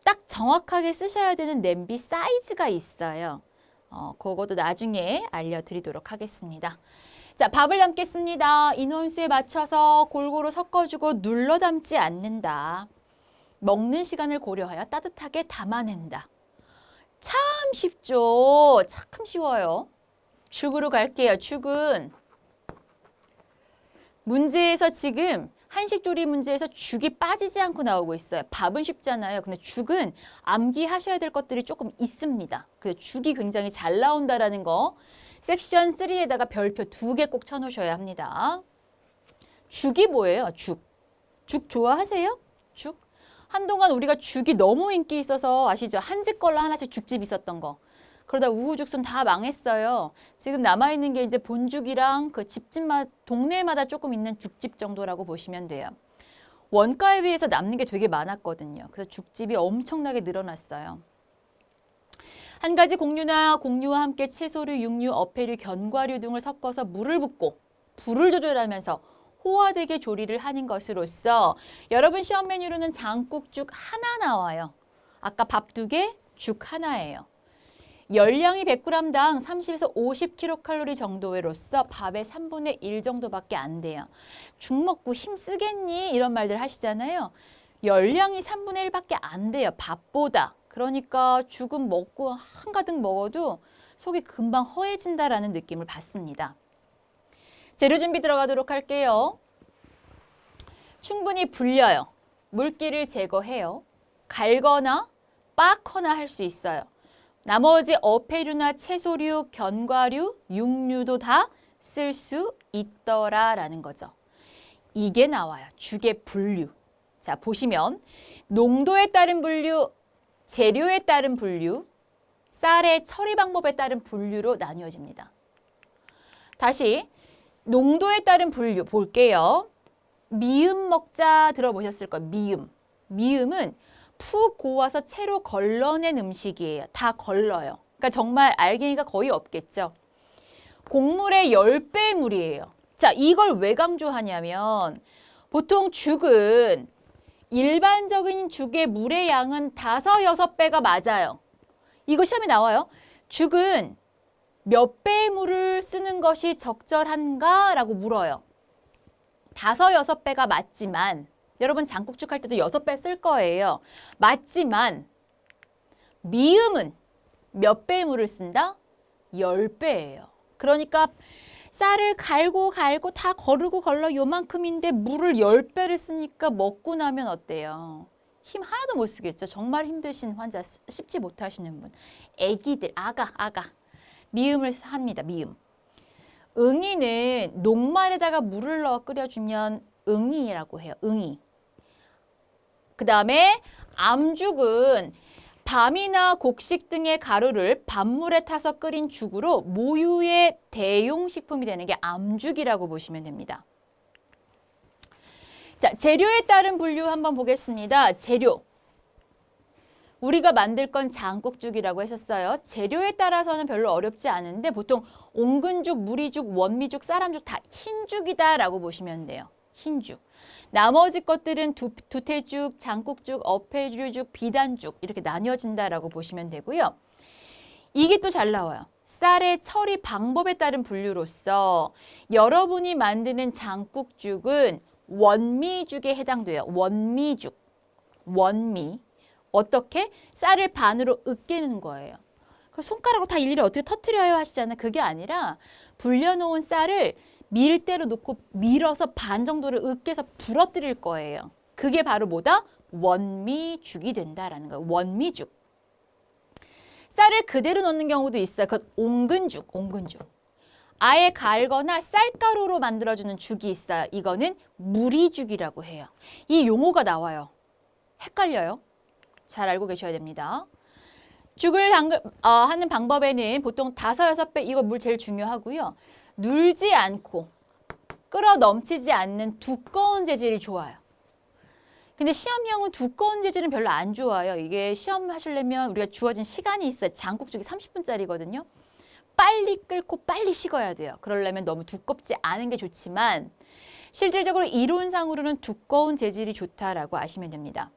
딱 정확하게 쓰셔야 되는 냄비 사이즈가 있어요. 그것도 나중에 알려드리도록 하겠습니다. 자, 밥을 담겠습니다. 인원수에 맞춰서 골고루 섞어주고 눌러 담지 않는다. 먹는 시간을 고려하여 따뜻하게 담아낸다. 참 쉽죠? 참 쉬워요. 죽으로 갈게요. 죽은 문제에서 지금 한식 조리 문제에서 죽이 빠지지 않고 나오고 있어요. 밥은 쉽잖아요. 근데 죽은 암기하셔야 될 것들이 조금 있습니다. 그 죽이 굉장히 잘 나온다라는 거 섹션 3에다가 별표 2개 꼭 쳐놓으셔야 합니다. 죽이 뭐예요? 죽. 죽 좋아하세요? 죽? 한동안 우리가 죽이 너무 인기 있어서 아시죠? 한 집 걸로 하나씩 죽집 있었던 거. 그러다 우후죽순 다 망했어요. 지금 남아있는 게 이제 본죽이랑 그 집집마다 동네마다 조금 있는 죽집 정도라고 보시면 돼요. 원가에 비해서 남는 게 되게 많았거든요. 그래서 죽집이 엄청나게 늘어났어요. 한 가지 곡류나 곡류와 함께 채소류, 육류, 어패류, 견과류 등을 섞어서 물을 붓고 불을 조절하면서 호화되게 조리를 하는 것으로서 여러분 시험 메뉴로는 장국죽 하나 나와요. 아까 밥 2개, 죽 하나예요. 열량이 100g당 30에서 50kcal 정도로서 밥의 3분의 1 정도밖에 안 돼요. 죽 먹고 힘 쓰겠니? 이런 말들 하시잖아요. 열량이 3분의 1밖에 안 돼요. 밥보다. 그러니까 죽은 먹고 한가득 먹어도 속이 금방 허해진다라는 느낌을 받습니다. 재료 준비 들어가도록 할게요. 충분히 불려요. 물기를 제거해요. 갈거나 빻거나 할 수 있어요. 나머지 어패류나 채소류, 견과류, 육류도 다 쓸 수 있더라라는 거죠. 이게 나와요. 죽의 분류. 자, 보시면 농도에 따른 분류, 재료에 따른 분류, 쌀의 처리 방법에 따른 분류로 나뉘어집니다. 다시 농도에 따른 분류 볼게요. 미음 먹자 들어보셨을 거예요. 미음. 미음은 푹 고아서 채로 걸러낸 음식이에요. 다 걸러요. 그러니까 정말 알갱이가 거의 없겠죠. 곡물의 10배의 물이에요. 자, 이걸 왜 강조하냐면 보통 죽은 일반적인 죽의 물의 양은 5, 6배가 맞아요. 이거 시험에 나와요. 죽은 몇 배의 물을 쓰는 것이 적절한가? 라고 물어요. 5, 6배가 맞지만 여러분 장국죽 할 때도 6배 쓸 거예요. 맞지만 미음은 몇 배의 물을 쓴다? 10배예요. 그러니까 쌀을 갈고 다 거르고 걸러 요만큼인데 물을 10배를 쓰니까 먹고 나면 어때요? 힘 하나도 못 쓰겠죠. 정말 힘드신 환자, 씹지 못하시는 분. 애기들, 아가. 미음을 합니다. 미음. 응이는 녹말에다가 물을 넣어 끓여주면 응이라고 해요. 응이. 그 다음에 암죽은 밤이나 곡식 등의 가루를 밥물에 타서 끓인 죽으로 모유의 대용식품이 되는 게 암죽이라고 보시면 됩니다. 자, 재료에 따른 분류 한번 보겠습니다. 재료. 우리가 만들 건 장국죽이라고 했었어요. 재료에 따라서는 별로 어렵지 않은데 보통 옹근죽, 무리죽, 원미죽, 쌀암죽 다 흰죽이다라고 보시면 돼요. 흰죽. 나머지 것들은 두태죽, 장국죽, 어패류죽, 비단죽 이렇게 나뉘어진다라고 보시면 되고요. 이게 또 잘 나와요. 쌀의 처리 방법에 따른 분류로서 여러분이 만드는 장국죽은 원미죽에 해당돼요. 원미죽. 원미. 어떻게? 쌀을 반으로 으깨는 거예요. 손가락으로 다 일일이 어떻게 터트려요 하시잖아요. 그게 아니라 불려놓은 쌀을 밀대로 놓고 밀어서 반 정도를 으깨서 부러뜨릴 거예요. 그게 바로 뭐다? 원미죽이 된다라는 거예요. 원미죽. 쌀을 그대로 넣는 경우도 있어요. 그건 옹근죽. 아예 갈거나 쌀가루로 만들어주는 죽이 있어요. 이거는 무리죽이라고 해요. 이 용어가 나와요. 헷갈려요? 잘 알고 계셔야 됩니다. 죽을 하는 방법에는 보통 5, 6배 이거 물 제일 중요하고요. 눌지 않고 끓어 넘치지 않는 두꺼운 재질이 좋아요. 근데 시험형은 두꺼운 재질은 별로 안 좋아요. 이게 시험 하시려면 우리가 주어진 시간이 있어요. 장국죽이 30분짜리거든요. 빨리 끓고 빨리 식어야 돼요. 그러려면 너무 두껍지 않은 게 좋지만 실질적으로 이론상으로는 두꺼운 재질이 좋다라고 아시면 됩니다.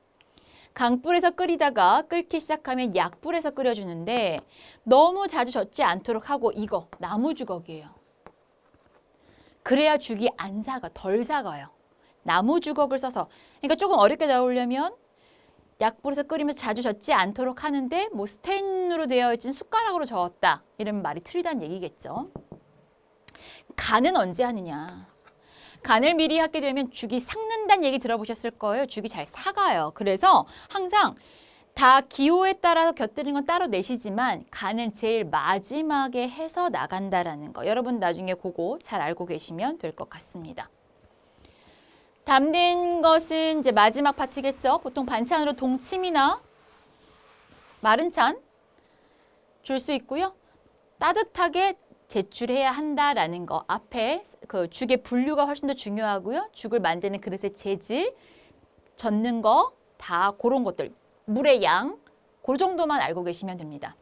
강불에서 끓이다가 끓기 시작하면 약불에서 끓여주는데 너무 자주 젓지 않도록 하고 이거 나무주걱이에요. 그래야 죽이 안 사가, 덜 사가요. 나무주걱을 써서. 그러니까 조금 어렵게 나오려면 약불에서 끓이면서 자주 젓지 않도록 하는데 뭐 스테인으로 되어 있진 숟가락으로 저었다. 이러면 말이 틀리다는 얘기겠죠. 간은 언제 하느냐. 간을 미리 하게 되면 죽이 삭는다는 얘기 들어보셨을 거예요. 죽이 잘 삭아요. 그래서 항상 다 기호에 따라서 곁들이는 건 따로 내시지만 간은 제일 마지막에 해서 나간다라는 거. 여러분 나중에 그거 잘 알고 계시면 될 것 같습니다. 담는 것은 이제 마지막 파트겠죠. 보통 반찬으로 동치미나 마른 찬 줄 수 있고요. 따뜻하게 제출해야 한다라는 거. 앞에 그 죽의 분류가 훨씬 더 중요하고요. 죽을 만드는 그릇의 재질, 젓는 거 다 그런 것들. 물의 양, 그 정도만 알고 계시면 됩니다.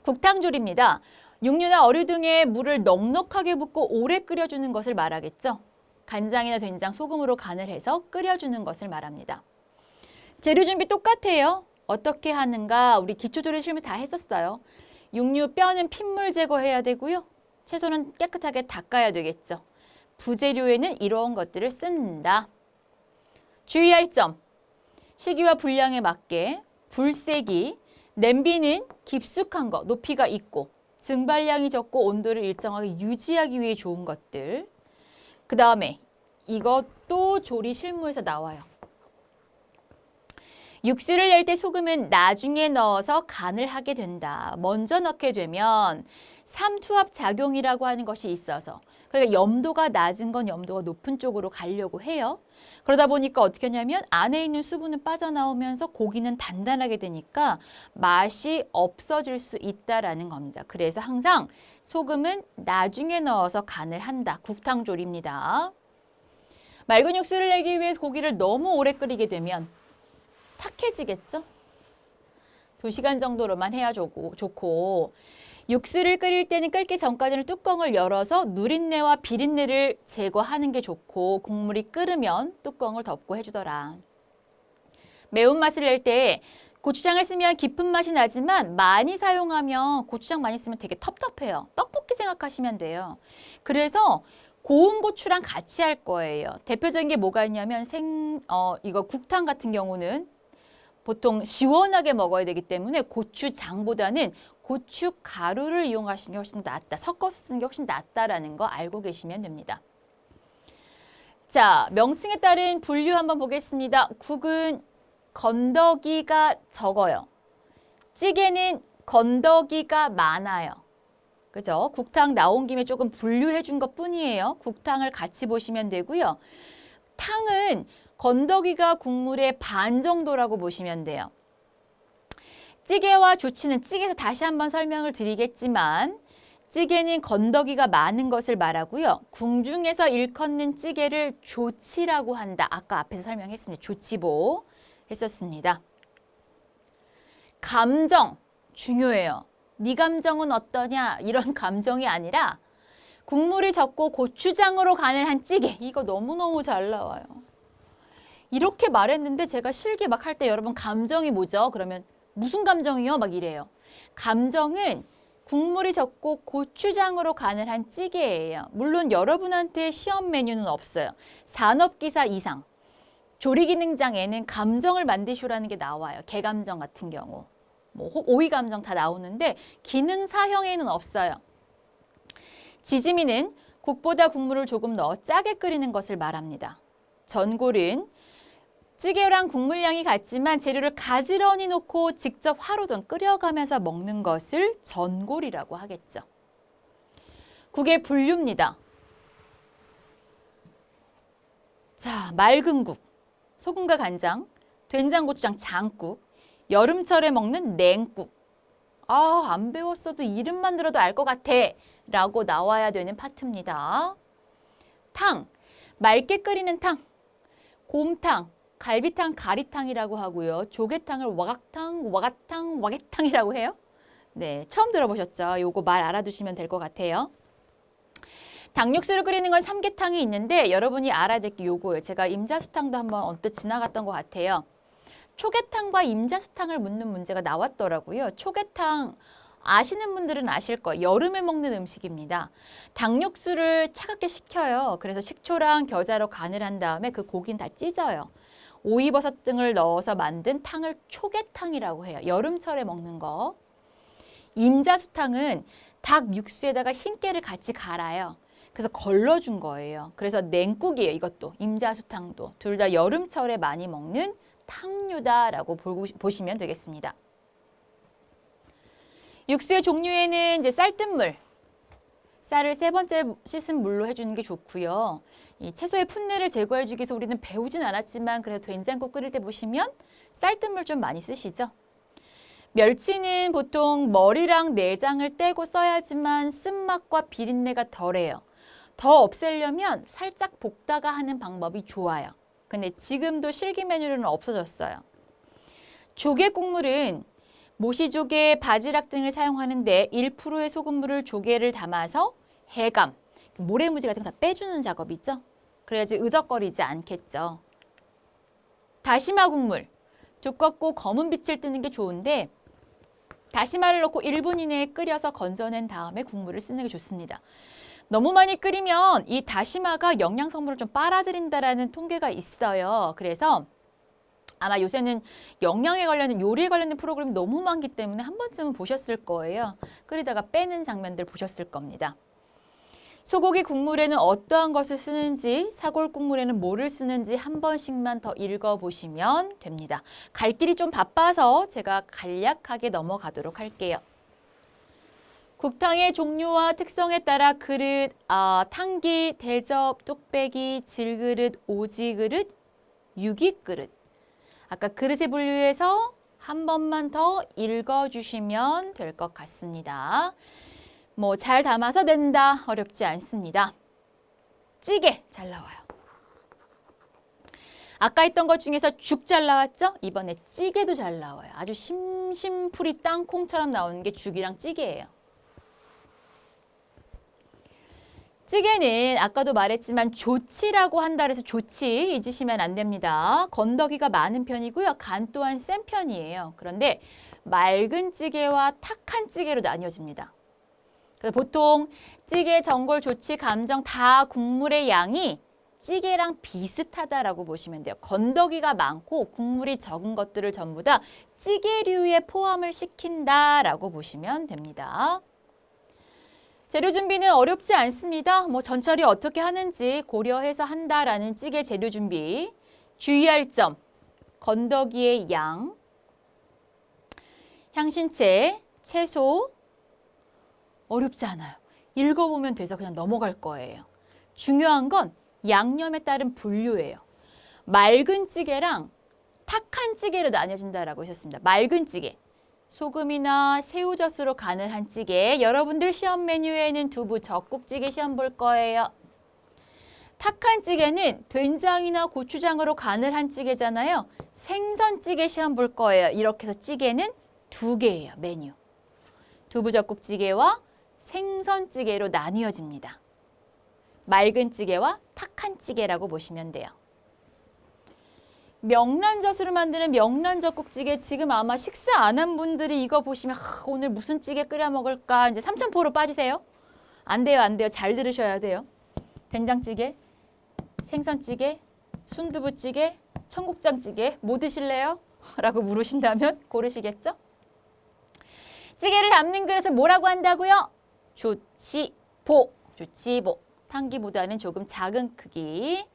국탕조리입니다. 육류나 어류 등의 물을 넉넉하게 붓고 오래 끓여주는 것을 말하겠죠. 간장이나 된장, 소금으로 간을 해서 끓여주는 것을 말합니다. 재료 준비 똑같아요. 어떻게 하는가? 우리 기초조리 실무 다 했었어요. 육류, 뼈는 핏물 제거해야 되고요. 채소는 깨끗하게 닦아야 되겠죠. 부재료에는 이런 것들을 쓴다. 주의할 점. 시기와 분량에 맞게 불세기, 냄비는 깊숙한 거, 높이가 있고 증발량이 적고 온도를 일정하게 유지하기 위해 좋은 것들. 그 다음에 이것도 조리 실무에서 나와요. 육수를 낼 때 소금은 나중에 넣어서 간을 하게 된다. 먼저 넣게 되면 삼투압 작용이라고 하는 것이 있어서 그러니까 염도가 낮은 건 염도가 높은 쪽으로 가려고 해요. 그러다 보니까 어떻게 하냐면 안에 있는 수분은 빠져나오면서 고기는 단단하게 되니까 맛이 없어질 수 있다라는 겁니다. 그래서 항상 소금은 나중에 넣어서 간을 한다. 국탕조리입니다. 맑은 육수를 내기 위해 고기를 너무 오래 끓이게 되면 탁해지겠죠? 2시간 정도로만 해야 좋고 육수를 끓일 때는 끓기 전까지는 뚜껑을 열어서 누린내와 비린내를 제거하는 게 좋고 국물이 끓으면 뚜껑을 덮고 해주더라. 매운맛을 낼 때 고추장을 쓰면 깊은 맛이 나지만 많이 사용하면 고추장 많이 쓰면 되게 텁텁해요. 떡볶이 생각하시면 돼요. 그래서 고운 고추랑 같이 할 거예요. 대표적인 게 뭐가 있냐면 이거 국탕 같은 경우는 보통 시원하게 먹어야 되기 때문에 고추장보다는 고춧가루를 이용하시는 게 훨씬 낫다. 섞어서 쓰는 게 훨씬 낫다라는 거 알고 계시면 됩니다. 자, 명칭에 따른 분류 한번 보겠습니다. 국은 건더기가 적어요. 찌개는 건더기가 많아요. 그죠? 국탕 나온 김에 조금 분류해 준 것 뿐이에요. 국탕을 같이 보시면 되고요. 탕은 건더기가 국물의 반 정도라고 보시면 돼요. 찌개와 조치는 찌개에서 다시 한번 설명을 드리겠지만 찌개는 건더기가 많은 것을 말하고요. 궁중에서 일컫는 찌개를 조치라고 한다. 아까 앞에서 설명했습니다. 조치보 했었습니다. 감정 중요해요. 네 감정은 어떠냐? 이런 감정이 아니라 국물이 적고 고추장으로 간을 한 찌개. 이거 너무너무 잘 나와요. 이렇게 말했는데 제가 실기 막 할 때 여러분 감정이 뭐죠? 그러면 무슨 감정이요? 막 이래요. 감정은 국물이 적고 고추장으로 간을 한 찌개예요. 물론 여러분한테 시험 메뉴는 없어요. 산업기사 이상, 조리기능장에는 감정을 만드시라는 게 나와요. 개감정 같은 경우. 뭐 오이감정 다 나오는데 기능사형에는 없어요. 지짐이는 국보다 국물을 조금 넣어 짜게 끓이는 것을 말합니다. 전골은 찌개랑 국물량이 같지만 재료를 가지런히 놓고 직접 화로든 끓여가면서 먹는 것을 전골이라고 하겠죠. 국의 분류입니다. 자, 맑은 국, 소금과 간장, 된장, 고추장, 장국, 여름철에 먹는 냉국. 아, 안 배웠어도 이름만 들어도 알 것 같아 라고 나와야 되는 파트입니다. 탕, 맑게 끓이는 탕, 곰탕, 갈비탕, 가리탕이라고 하고요. 조개탕을 와각탕, 와가탕, 와개탕이라고 해요. 네, 처음 들어보셨죠? 요거 말 알아두시면 될 것 같아요. 닭육수를 끓이는 건 삼계탕이 있는데 여러분이 알아야 될 게 요거예요. 제가 임자수탕도 한번 언뜻 지나갔던 것 같아요. 초계탕과 임자수탕을 묻는 문제가 나왔더라고요. 초계탕 아시는 분들은 아실 거예요. 여름에 먹는 음식입니다. 닭육수를 차갑게 식혀요. 그래서 식초랑 겨자로 간을 한 다음에 그 고기는 다 찢어요. 오이버섯 등을 넣어서 만든 탕을 초계탕이라고 해요. 여름철에 먹는 거. 임자수탕은 닭 육수에다가 흰깨를 같이 갈아요. 그래서 걸러준 거예요. 그래서 냉국이에요. 이것도 임자수탕도. 둘 다 여름철에 많이 먹는 탕류다라고 보시면 되겠습니다. 육수의 종류에는 이제 쌀뜨물, 쌀을 3번째 씻은 물로 해주는 게 좋고요. 이 채소의 풋내를 제거해주기 위해서 우리는 배우진 않았지만 그래도 된장국 끓일 때 보시면 쌀뜨물 좀 많이 쓰시죠. 멸치는 보통 머리랑 내장을 떼고 써야지만 쓴맛과 비린내가 덜해요. 더 없애려면 살짝 볶다가 하는 방법이 좋아요. 근데 지금도 실기 메뉴로는 없어졌어요. 조개 국물은 모시조개, 바지락 등을 사용하는데 1%의 소금물을 조개를 담아서 해감, 모래무지 같은 거 다 빼주는 작업이죠. 그래야지 으적거리지 않겠죠. 다시마 국물, 두껍고 검은 빛을 띠는 게 좋은데 다시마를 넣고 1분 이내에 끓여서 건져낸 다음에 국물을 쓰는 게 좋습니다. 너무 많이 끓이면 이 다시마가 영양 성분을 좀 빨아들인다라는 통계가 있어요. 그래서 아마 요새는 영양에 관련된 요리에 관련된 프로그램이 너무 많기 때문에 한 번쯤은 보셨을 거예요. 끓이다가 빼는 장면들 보셨을 겁니다. 소고기 국물에는 어떠한 것을 쓰는지, 사골 국물에는 뭐를 쓰는지 한 번씩만 더 읽어보시면 됩니다. 갈 길이 좀 바빠서 제가 간략하게 넘어가도록 할게요. 국탕의 종류와 특성에 따라 그릇, 탕기, 대접, 뚝배기, 질그릇, 오지그릇, 유기그릇. 아까 그릇의 분류에서 한 번만 더 읽어주시면 될 것 같습니다. 뭐 잘 담아서 낸다 어렵지 않습니다. 찌개 잘 나와요. 아까 했던 것 중에서 죽 잘 나왔죠? 이번에 찌개도 잘 나와요. 아주 심심풀이 땅콩처럼 나오는 게 죽이랑 찌개예요. 찌개는 아까도 말했지만 조치라고 한다 그래서 조치 잊으시면 안 됩니다. 건더기가 많은 편이고요. 간 또한 센 편이에요. 그런데 맑은 찌개와 탁한 찌개로 나뉘어집니다. 그래서 보통 찌개, 전골, 조치, 감정 다 국물의 양이 찌개랑 비슷하다라고 보시면 돼요. 건더기가 많고 국물이 적은 것들을 전부 다 찌개류에 포함을 시킨다라고 보시면 됩니다. 재료 준비는 어렵지 않습니다. 뭐 전처리 어떻게 하는지 고려해서 한다라는 찌개 재료 준비. 주의할 점, 건더기의 양, 향신채, 채소, 어렵지 않아요. 읽어보면 돼서 그냥 넘어갈 거예요. 중요한 건 양념에 따른 분류예요. 맑은 찌개랑 탁한 찌개로 나뉘어진다라고 하셨습니다. 맑은 찌개. 소금이나 새우젓으로 간을 한 찌개. 여러분들 시험 메뉴에는 두부, 젓국찌개 시험 볼 거예요. 탁한 찌개는 된장이나 고추장으로 간을 한 찌개잖아요. 생선찌개 시험 볼 거예요. 이렇게 해서 찌개는 두 개예요, 메뉴. 두부, 젓국찌개와 생선찌개로 나뉘어집니다. 맑은 찌개와 탁한 찌개라고 보시면 돼요. 명란젓으로 만드는 명란젓국찌개 지금 아마 식사 안 한 분들이 이거 보시면 오늘 무슨 찌개 끓여 먹을까 이제 삼천포로 빠지세요. 안 돼요, 안 돼요. 잘 들으셔야 돼요. 된장찌개, 생선찌개, 순두부찌개, 청국장찌개 뭐 드실래요? 라고 물으신다면 고르시겠죠? 찌개를 담는 그릇을 뭐라고 한다고요? 조치보, 조치보. 탕기보다는 조금 작은 크기.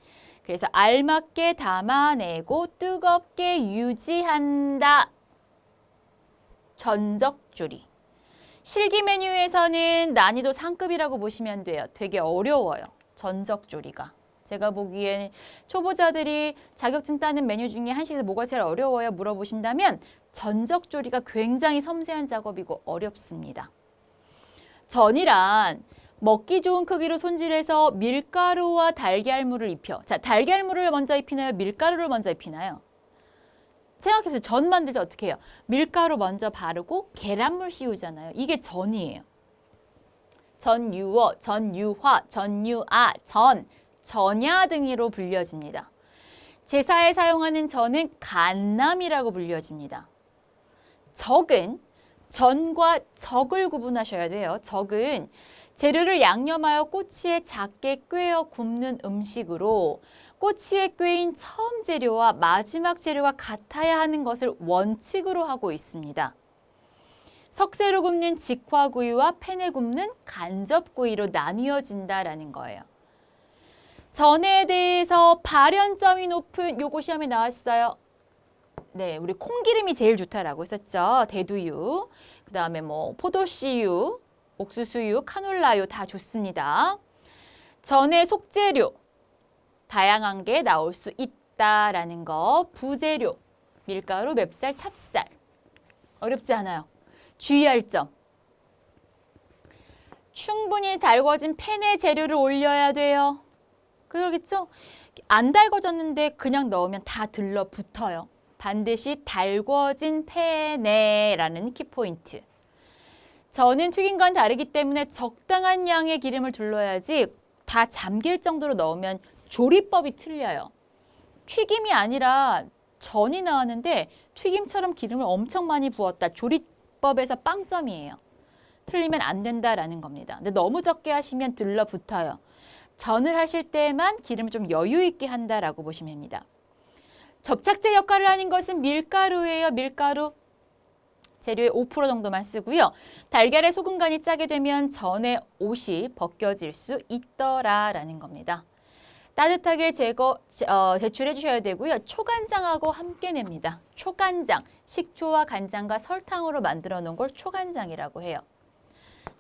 그래서 알맞게 담아내고 뜨겁게 유지한다. 전적조리. 실기 메뉴에서는 난이도 상급이라고 보시면 돼요. 되게 어려워요. 전적조리가. 제가 보기엔 초보자들이 자격증 따는 메뉴 중에 한식에서 뭐가 제일 어려워요? 물어보신다면 전적조리가 굉장히 섬세한 작업이고 어렵습니다. 전이란 먹기 좋은 크기로 손질해서 밀가루와 달걀물을 입혀. 자, 달걀물을 먼저 입히나요? 밀가루를 먼저 입히나요? 생각해보세요. 전 만들 때 어떻게 해요? 밀가루 먼저 바르고 계란물 씌우잖아요. 이게 전이에요. 전유어, 전유화, 전유아, 전야 등으로 불려집니다. 제사에 사용하는 전은 간남이라고 불려집니다. 적은 전과 적을 구분하셔야 돼요. 적은 재료를 양념하여 꼬치에 작게 꿰어 굽는 음식으로 꼬치에 꿰인 처음 재료와 마지막 재료가 같아야 하는 것을 원칙으로 하고 있습니다. 석쇠로 굽는 직화구이와 팬에 굽는 간접구이로 나뉘어진다라는 거예요. 전에 대해서 발연점이 높은 요거 시험에 나왔어요. 네, 우리 콩기름이 제일 좋다라고 했었죠. 대두유, 그 다음에 뭐 포도씨유, 옥수수유, 카놀라유 다 좋습니다. 전의 속재료 다양한 게 나올 수 있다라는 거. 부재료 밀가루, 맵쌀, 찹쌀 어렵지 않아요. 주의할 점. 충분히 달궈진 팬에 재료를 올려야 돼요. 그러겠죠? 안 달궈졌는데 그냥 넣으면 다 들러붙어요. 반드시 달궈진 팬에라는 키포인트. 전은 튀김과는 다르기 때문에 적당한 양의 기름을 둘러야지 다 잠길 정도로 넣으면 조리법이 틀려요. 튀김이 아니라 전이 나왔는데 튀김처럼 기름을 엄청 많이 부었다. 조리법에서 빵점이에요. 틀리면 안 된다라는 겁니다. 근데 너무 적게 하시면 들러붙어요. 전을 하실 때만 기름을 좀 여유 있게 한다라고 보시면 됩니다. 접착제 역할을 하는 것은 밀가루예요. 밀가루. 재료의 5% 정도만 쓰고요. 달걀의 소금 간이 짜게 되면 전의 옷이 벗겨질 수 있더라라는 겁니다. 따뜻하게 제출해 주셔야 되고요. 초간장하고 함께 냅니다. 초간장, 식초와 간장과 설탕으로 만들어 놓은 걸 초간장이라고 해요.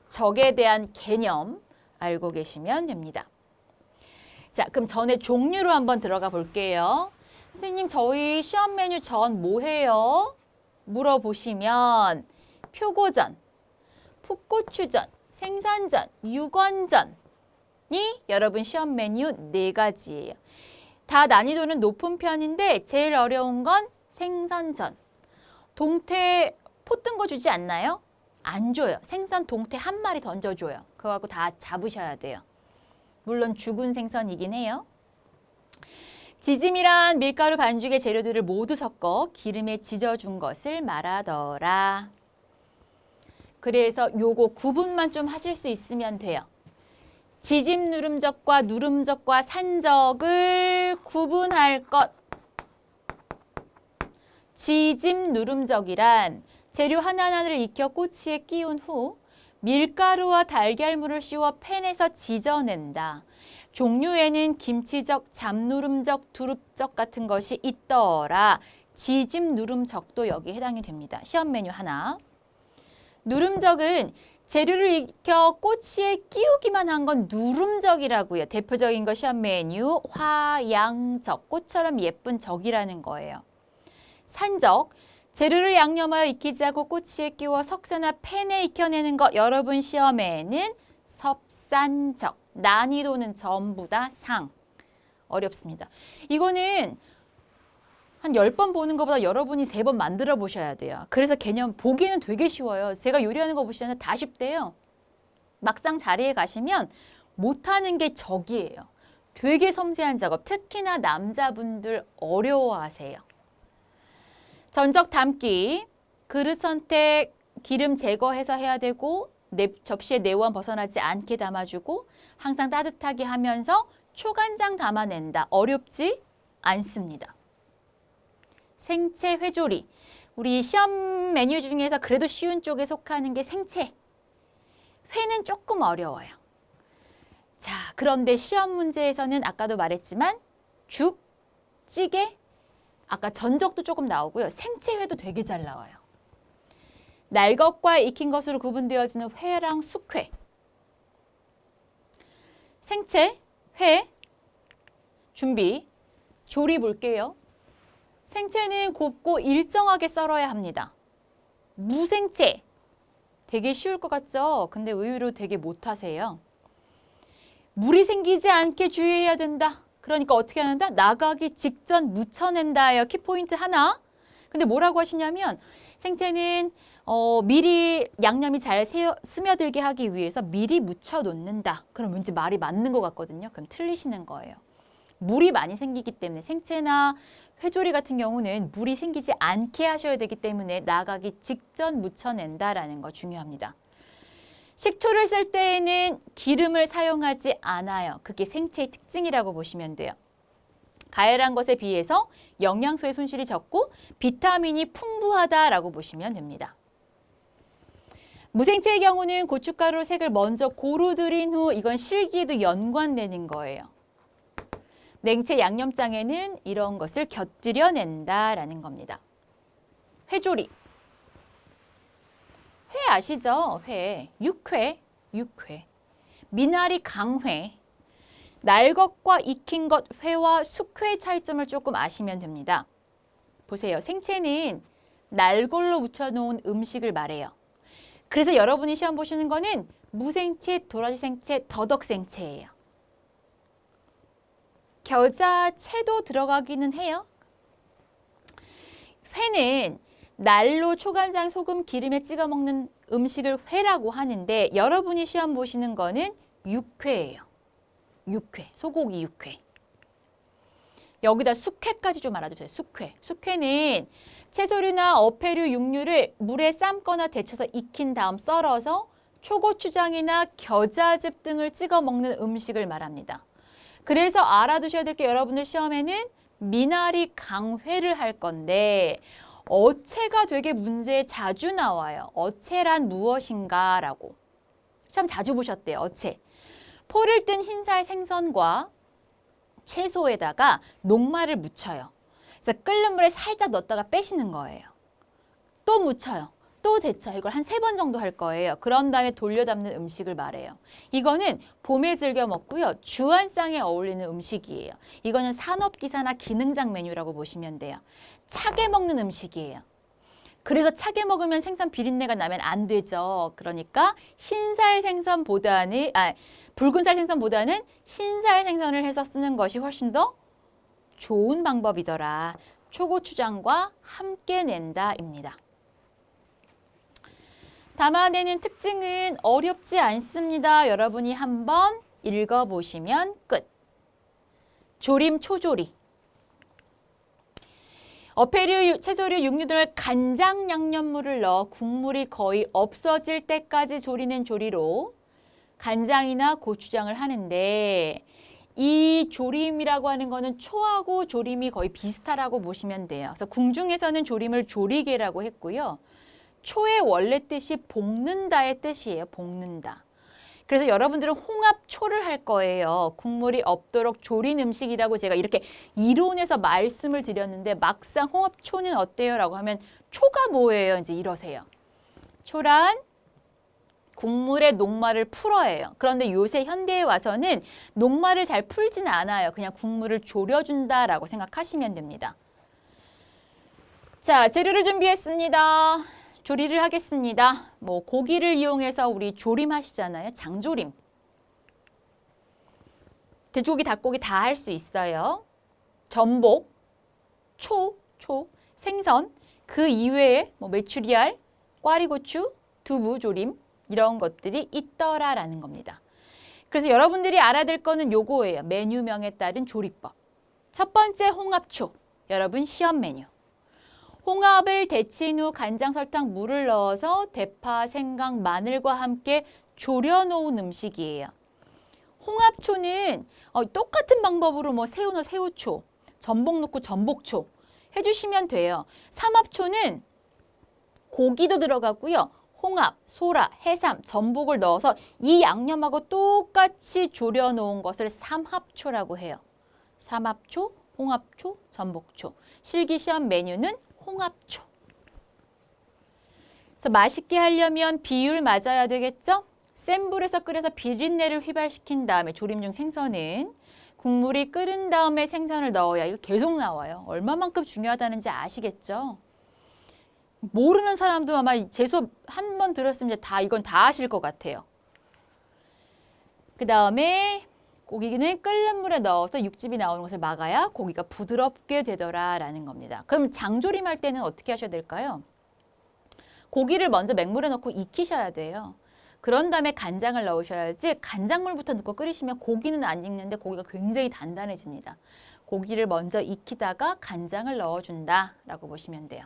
적에 대한 개념 알고 계시면 됩니다. 자, 그럼 전의 종류로 한번 들어가 볼게요. 선생님, 저희 시험 메뉴 전 뭐해요? 물어보시면 표고전, 풋고추전, 생선전, 육원전이 여러분 시험 메뉴 4가지예요. 다 난이도는 높은 편인데 제일 어려운 건 생선전. 동태 포 뜬 거 주지 않나요? 안 줘요. 생선 동태 한 마리 던져줘요. 그거하고 다 잡으셔야 돼요. 물론 죽은 생선이긴 해요. 지짐이란 밀가루 반죽의 재료들을 모두 섞어 기름에 지져준 것을 말하더라. 그래서 요거 구분만 좀 하실 수 있으면 돼요. 지짐 누름젓과 누름젓과 산적을 구분할 것. 지짐 누름젓이란 재료 하나하나를 익혀 꼬치에 끼운 후 밀가루와 달걀물을 씌워 팬에서 지져낸다. 종류에는 김치적, 잡누름적, 두릅적 같은 것이 있더라. 지짐 누름적도 여기 해당이 됩니다. 시험 메뉴 하나. 누름적은 재료를 익혀 꼬치에 끼우기만 한 건 누름적이라고요. 대표적인 거 시험 메뉴 화양적, 꽃처럼 예쁜 적이라는 거예요. 산적, 재료를 양념하여 익히지 않고 꼬치에 끼워 석쇠나 팬에 익혀내는 거 여러분 시험에는 섭산적. 난이도는 전부 다 상. 어렵습니다. 이거는 한 10번 보는 것보다 여러분이 3번 만들어 보셔야 돼요. 그래서 개념 보기에는 되게 쉬워요. 제가 요리하는 거 보시면 다 쉽대요. 막상 자리에 가시면 못하는 게 적이에요. 되게 섬세한 작업. 특히나 남자분들 어려워하세요. 전적 담기, 그릇 선택, 기름 제거해서 해야 되고 접시에 내원 벗어나지 않게 담아주고 항상 따뜻하게 하면서 초간장 담아낸다. 어렵지 않습니다. 생채 회조리. 우리 시험 메뉴 중에서 그래도 쉬운 쪽에 속하는 게 생채. 회는 조금 어려워요. 자, 그런데 시험 문제에서는 아까도 말했지만 죽, 찌개, 아까 전적도 조금 나오고요. 생채회도 되게 잘 나와요. 날 것과 익힌 것으로 구분되어지는 회랑 숙회. 생채, 회, 준비, 조리 볼게요. 생채는 곱고 일정하게 썰어야 합니다. 무생채, 되게 쉬울 것 같죠? 근데 의외로 되게 못하세요. 물이 생기지 않게 주의해야 된다. 그러니까 어떻게 하는다? 나가기 직전 묻혀낸다예요. 키포인트 하나. 근데 뭐라고 하시냐면 생채는 미리 양념이 잘 스며들게 하기 위해서 미리 묻혀 놓는다. 그럼 왠지 말이 맞는 것 같거든요. 그럼 틀리시는 거예요. 물이 많이 생기기 때문에 생채나 회조리 같은 경우는 물이 생기지 않게 하셔야 되기 때문에 나가기 직전 묻혀낸다라는 거 중요합니다. 식초를 쓸 때에는 기름을 사용하지 않아요. 그게 생채의 특징이라고 보시면 돼요. 가열한 것에 비해서 영양소의 손실이 적고 비타민이 풍부하다라고 보시면 됩니다. 무생채의 경우는 고춧가루 색을 먼저 고루 들인 후 이건 실기에도 연관되는 거예요. 냉채 양념장에는 이런 것을 곁들여낸다라는 겁니다. 회조리. 회 아시죠? 회. 육회. 미나리 강회. 날 것과 익힌 것 회와 숙회의 차이점을 조금 아시면 됩니다. 보세요. 생채는 날골로 묻혀놓은 음식을 말해요. 그래서 여러분이 시험 보시는 거는 무생채, 도라지 생채, 더덕 생채예요. 겨자채도 들어가기는 해요. 회는 날로 초간장, 소금, 기름에 찍어 먹는 음식을 회라고 하는데 여러분이 시험 보시는 거는 육회예요. 육회, 소고기 육회. 여기다 숙회까지 좀 알아주세요. 숙회. 숙회는 채소류나 어패류, 육류를 물에 삶거나 데쳐서 익힌 다음 썰어서 초고추장이나 겨자즙 등을 찍어 먹는 음식을 말합니다. 그래서 알아두셔야 될 게 여러분들 시험에는 미나리 강회를 할 건데 어채가 되게 문제에 자주 나와요. 어채란 무엇인가 라고. 참 자주 보셨대요. 어채. 포를 뜬 흰살 생선과 채소에다가 녹말을 묻혀요. 그래서 끓는 물에 살짝 넣었다가 빼시는 거예요. 또 묻혀요. 또 데쳐요. 이걸 한 3번 정도 할 거예요. 그런 다음에 돌려 담는 음식을 말해요. 이거는 봄에 즐겨 먹고요. 주안상에 어울리는 음식이에요. 이거는 산업기사나 기능장 메뉴라고 보시면 돼요. 차게 먹는 음식이에요. 그래서 차게 먹으면 생선 비린내가 나면 안 되죠. 그러니까 붉은살 생선보다는 흰살 생선을 해서 쓰는 것이 훨씬 더 좋은 방법이더라. 초고추장과 함께 낸다입니다. 담아내는 특징은 어렵지 않습니다. 여러분이 한번 읽어보시면 끝. 조림, 초조리. 어패류, 채소류, 육류들을 간장 양념물을 넣어 국물이 거의 없어질 때까지 조리는 조리로 간장이나 고추장을 하는데 이 조림이라고 하는 거는 초하고 조림이 거의 비슷하다고 보시면 돼요. 그래서 궁중에서는 조림을 조리개라고 했고요. 초의 원래 뜻이 볶는다의 뜻이에요. 볶는다. 그래서 여러분들은 홍합초를 할 거예요. 국물이 없도록 조린 음식이라고 제가 이렇게 이론에서 말씀을 드렸는데 막상 홍합초는 어때요? 라고 하면 초가 뭐예요? 이제 이러세요. 초란 국물에 녹말을 풀어예요. 그런데 요새 현대에 와서는 녹말을 잘 풀지는 않아요. 그냥 국물을 졸여준다라고 생각하시면 됩니다. 자, 재료를 준비했습니다. 조리를 하겠습니다. 뭐 고기를 이용해서 우리 조림하시잖아요. 장조림. 돼지고기, 닭고기 다 할 수 있어요. 전복, 초, 생선, 그 이외에 뭐 메추리알, 꽈리고추, 두부 조림 이런 것들이 있더라라는 겁니다. 그래서 여러분들이 알아야 될 거는 요거예요. 메뉴명에 따른 조리법. 첫 번째 홍합초. 여러분 시험 메뉴. 홍합을 데친 후 간장, 설탕, 물을 넣어서 대파, 생강, 마늘과 함께 졸여 놓은 음식이에요. 홍합초는 똑같은 방법으로 뭐 새우 넣어 새우초, 전복 넣고 전복초 해주시면 돼요. 삼합초는 고기도 들어가고요. 홍합, 소라, 해삼, 전복을 넣어서 이 양념하고 똑같이 졸여 놓은 것을 삼합초라고 해요. 삼합초, 홍합초, 전복초. 실기시험 메뉴는 홍합초. 그래서 맛있게 하려면 비율 맞아야 되겠죠? 센 불에서 끓여서 비린내를 휘발시킨 다음에 조림 중 생선은 국물이 끓은 다음에 생선을 넣어야 이거 계속 나와요. 얼마만큼 중요하다는지 아시겠죠? 모르는 사람도 아마 제 수업 한 번 들었으면 이건 다 아실 것 같아요. 그 다음에 고기는 끓는 물에 넣어서 육즙이 나오는 것을 막아야 고기가 부드럽게 되더라라는 겁니다. 그럼 장조림 할 때는 어떻게 하셔야 될까요? 고기를 먼저 맹물에 넣고 익히셔야 돼요. 그런 다음에 간장을 넣으셔야지 간장물부터 넣고 끓이시면 고기는 안 익는데 고기가 굉장히 단단해집니다. 고기를 먼저 익히다가 간장을 넣어준다라고 보시면 돼요.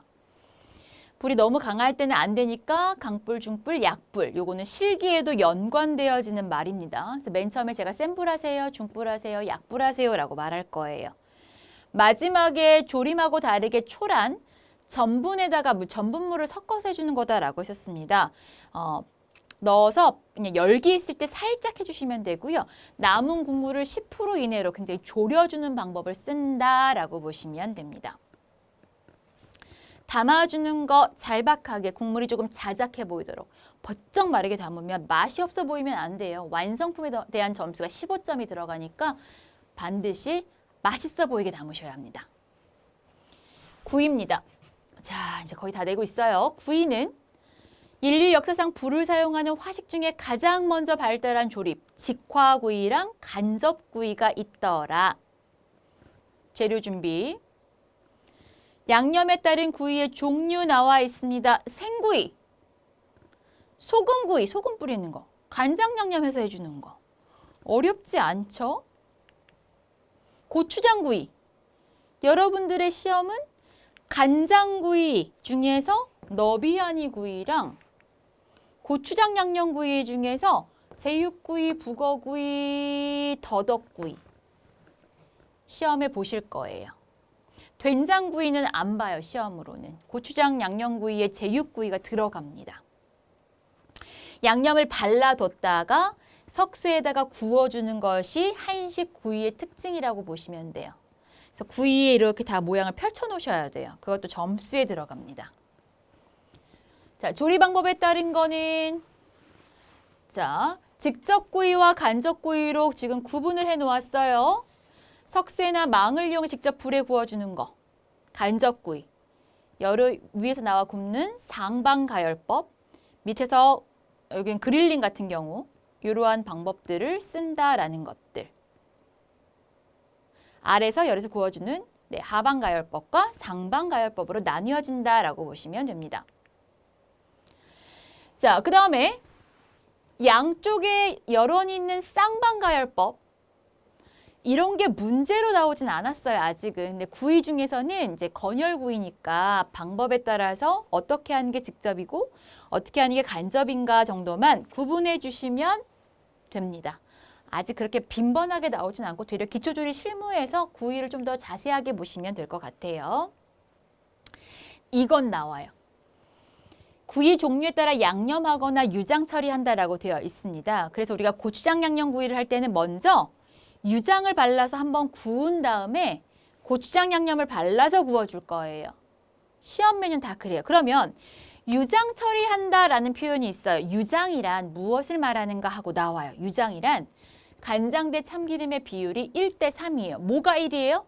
불이 너무 강할 때는 안 되니까 강불, 중불, 약불. 요거는 실기에도 연관되어지는 말입니다. 그래서 맨 처음에 제가 센 불 하세요, 중불 하세요, 약불 하세요 라고 말할 거예요. 마지막에 조림하고 다르게 초란 전분에다가 전분물을 섞어서 해주는 거다라고 했었습니다. 넣어서 그냥 열기 있을 때 살짝 해주시면 되고요. 남은 국물을 10% 이내로 굉장히 졸여주는 방법을 쓴다라고 보시면 됩니다. 담아주는 거 잘박하게 국물이 조금 자작해 보이도록 버쩍 마르게 담으면 맛이 없어 보이면 안 돼요. 완성품에 대한 점수가 15점이 들어가니까 반드시 맛있어 보이게 담으셔야 합니다. 구이입니다. 자, 이제 거의 다 되고 있어요. 구이는 인류 역사상 불을 사용하는 화식 중에 가장 먼저 발달한 조립, 직화구이랑 간접구이가 있더라. 재료 준비. 양념에 따른 구이의 종류 나와 있습니다. 생구이, 소금구이, 소금 뿌리는 거, 간장 양념해서 해주는 거. 어렵지 않죠? 고추장구이, 여러분들의 시험은 간장구이 중에서 너비아니구이랑 고추장 양념구이 중에서 제육구이, 북어구이, 더덕구이 시험에 보실 거예요. 된장구이는 안 봐요, 시험으로는. 고추장 양념구이에 제육구이가 들어갑니다. 양념을 발라뒀다가 석쇠에다가 구워주는 것이 한식 구이의 특징이라고 보시면 돼요. 그래서 구이에 이렇게 다 모양을 펼쳐 놓으셔야 돼요. 그것도 점수에 들어갑니다. 자, 조리 방법에 따른 거는 자, 직접 구이와 간접 구이로 지금 구분을 해 놓았어요. 석쇠나 망을 이용해 직접 불에 구워주는 거, 간접 구이. 열을 위에서 나와 굽는 상방가열법, 밑에서 여긴 그릴링 같은 경우 이러한 방법들을 쓴다라는 것들. 아래서 열에서 구워주는 하방가열법과 상방가열법으로 나뉘어진다라고 보시면 됩니다. 자, 그 다음에 양쪽에 열원이 있는 쌍방가열법. 이런 게 문제로 나오진 않았어요, 아직은. 근데 구이 중에서는 이제 건열구이니까 방법에 따라서 어떻게 하는 게 직접이고 어떻게 하는 게 간접인가 정도만 구분해 주시면 됩니다. 아직 그렇게 빈번하게 나오진 않고 되려 기초조리 실무에서 구이를 좀 더 자세하게 보시면 될 것 같아요. 이건 나와요. 구이 종류에 따라 양념하거나 유장 처리한다라고 되어 있습니다. 그래서 우리가 고추장 양념 구이를 할 때는 먼저 유장을 발라서 한번 구운 다음에 고추장 양념을 발라서 구워줄 거예요. 시험 메뉴는 다 그래요. 그러면 유장 처리한다라는 표현이 있어요. 유장이란 무엇을 말하는가 하고 나와요. 유장이란 간장 대 참기름의 비율이 1대 3이에요. 뭐가 1이에요?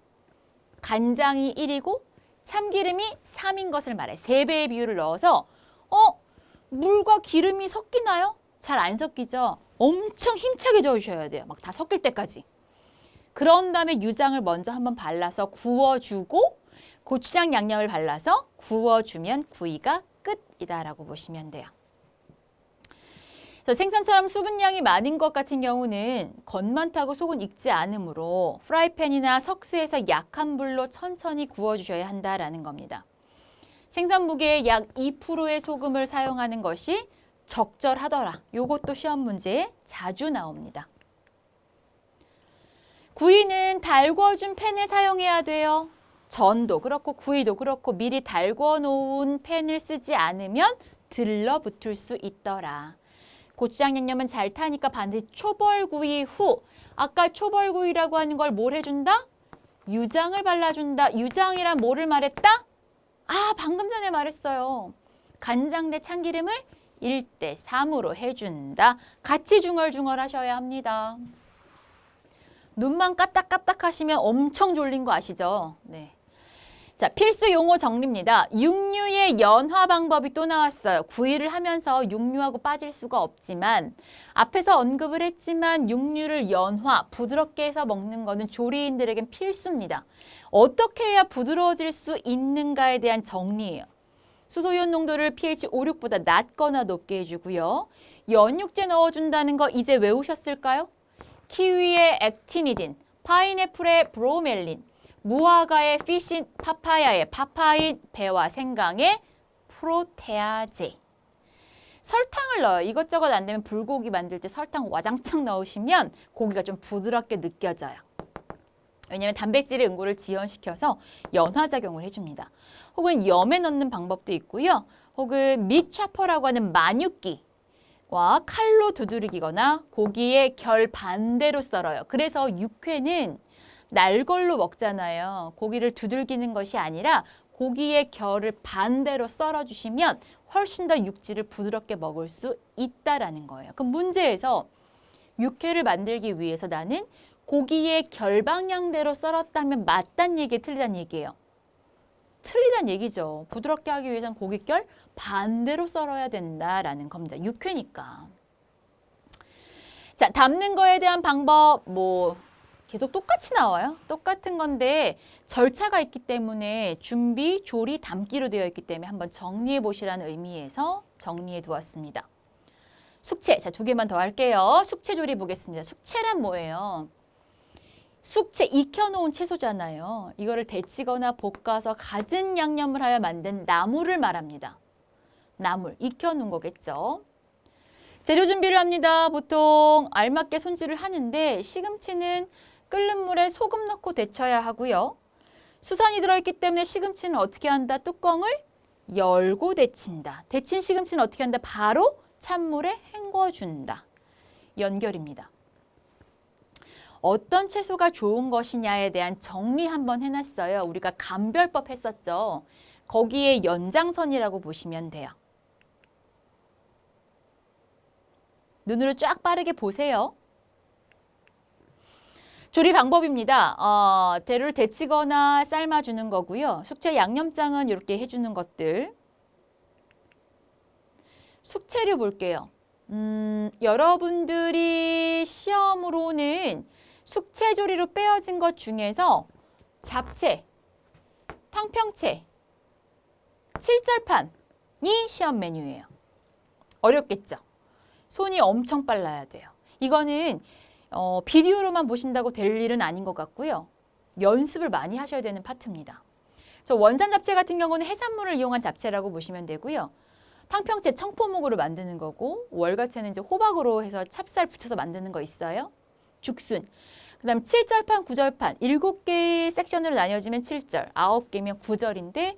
간장이 1이고 참기름이 3인 것을 말해. 3배의 비율을 넣어서 물과 기름이 섞이나요? 잘 안 섞이죠? 엄청 힘차게 저어주셔야 돼요. 막 다 섞일 때까지. 그런 다음에 유장을 먼저 한번 발라서 구워주고 고추장 양념을 발라서 구워주면 구이가 끝이다라고 보시면 돼요. 그래서 생선처럼 수분량이 많은 것 같은 경우는 겉만 타고 속은 익지 않으므로 프라이팬이나 석쇠에서 약한 불로 천천히 구워주셔야 한다라는 겁니다. 생선 무게의 약 2%의 소금을 사용하는 것이 적절하더라. 요것도 시험 문제에 자주 나옵니다. 구이는 달궈준 팬을 사용해야 돼요. 전도 그렇고 구이도 그렇고 미리 달궈 놓은 팬을 쓰지 않으면 들러붙을 수 있더라. 고추장 양념은 잘 타니까 반드시 초벌구이 후, 아까 초벌구이라고 하는 걸 뭘 해준다? 유장을 발라준다. 유장이란 뭐를 말했다? 방금 전에 말했어요. 간장 대 참기름을 1대 3으로 해준다. 같이 중얼중얼 하셔야 합니다. 눈만 까딱까딱 하시면 엄청 졸린 거 아시죠? 네. 자, 필수 용어 정리입니다. 육류의 연화 방법이 또 나왔어요. 구이를 하면서 육류하고 빠질 수가 없지만 앞에서 언급을 했지만 육류를 연화, 부드럽게 해서 먹는 거는 조리인들에겐 필수입니다. 어떻게 해야 부드러워질 수 있는가에 대한 정리예요. 수소이온 농도를 pH 5, 6보다 낮거나 높게 해주고요. 연육제 넣어준다는 거 이제 외우셨을까요? 키위의 액티니딘, 파인애플의 브로멜린, 무화과의 피신, 파파야의 파파인, 배와 생강의 프로테아제. 설탕을 넣어요. 이것저것 안 되면 불고기 만들 때 설탕 와장창 넣으시면 고기가 좀 부드럽게 느껴져요. 왜냐하면 단백질의 응고를 지연시켜서 연화작용을 해줍니다. 혹은 염에 넣는 방법도 있고요. 혹은 밑차퍼라고 하는 마뉴끼. 와 칼로 두드리거나 고기의 결 반대로 썰어요. 그래서 육회는 날걸로 먹잖아요. 고기를 두들기는 것이 아니라 고기의 결을 반대로 썰어주시면 훨씬 더 육질을 부드럽게 먹을 수 있다라는 거예요. 그럼 문제에서 육회를 만들기 위해서 나는 고기의 결 방향대로 썰었다면 맞단 얘기에 틀리단 얘기예요. 틀리단 얘기죠. 부드럽게 하기 위해서는 고깃결 반대로 썰어야 된다라는 겁니다. 육회니까. 자, 담는 거에 대한 방법 계속 똑같이 나와요. 똑같은 건데 절차가 있기 때문에 준비, 조리, 담기로 되어 있기 때문에 한번 정리해 보시라는 의미에서 정리해 두었습니다. 숙채, 자, 2개만 더 할게요. 숙채 조리 보겠습니다. 숙채란 뭐예요? 숙채 익혀놓은 채소잖아요. 이거를 데치거나 볶아서 갖은 양념을 하여 만든 나물을 말합니다. 나물, 익혀놓은 거겠죠. 재료 준비를 합니다. 보통 알맞게 손질을 하는데 시금치는 끓는 물에 소금 넣고 데쳐야 하고요. 수산이 들어있기 때문에 시금치는 어떻게 한다? 뚜껑을 열고 데친다. 데친 시금치는 어떻게 한다? 바로 찬물에 헹궈준다. 연결입니다. 어떤 채소가 좋은 것이냐에 대한 정리 한번 해놨어요. 우리가 감별법 했었죠. 거기에 연장선이라고 보시면 돼요. 눈으로 쫙 빠르게 보세요. 조리 방법입니다. 대를 데치거나 삶아주는 거고요. 숙채 양념장은 이렇게 해주는 것들. 숙채류 볼게요. 여러분들이 시험으로는 숙채 조리로 빼어진 것 중에서 잡채, 탕평채, 칠절판이 시험 메뉴예요. 어렵겠죠? 손이 엄청 빨라야 돼요. 이거는 비디오로만 보신다고 될 일은 아닌 것 같고요. 연습을 많이 하셔야 되는 파트입니다. 저 원산 잡채 같은 경우는 해산물을 이용한 잡채라고 보시면 되고요. 탕평채 청포묵으로 만드는 거고 월가채는 이제 호박으로 해서 찹쌀 붙여서 만드는 거 있어요. 죽순. 그다음 7절판, 9절판 7개의 섹션으로 나뉘어지면 7절, 9개면 9절인데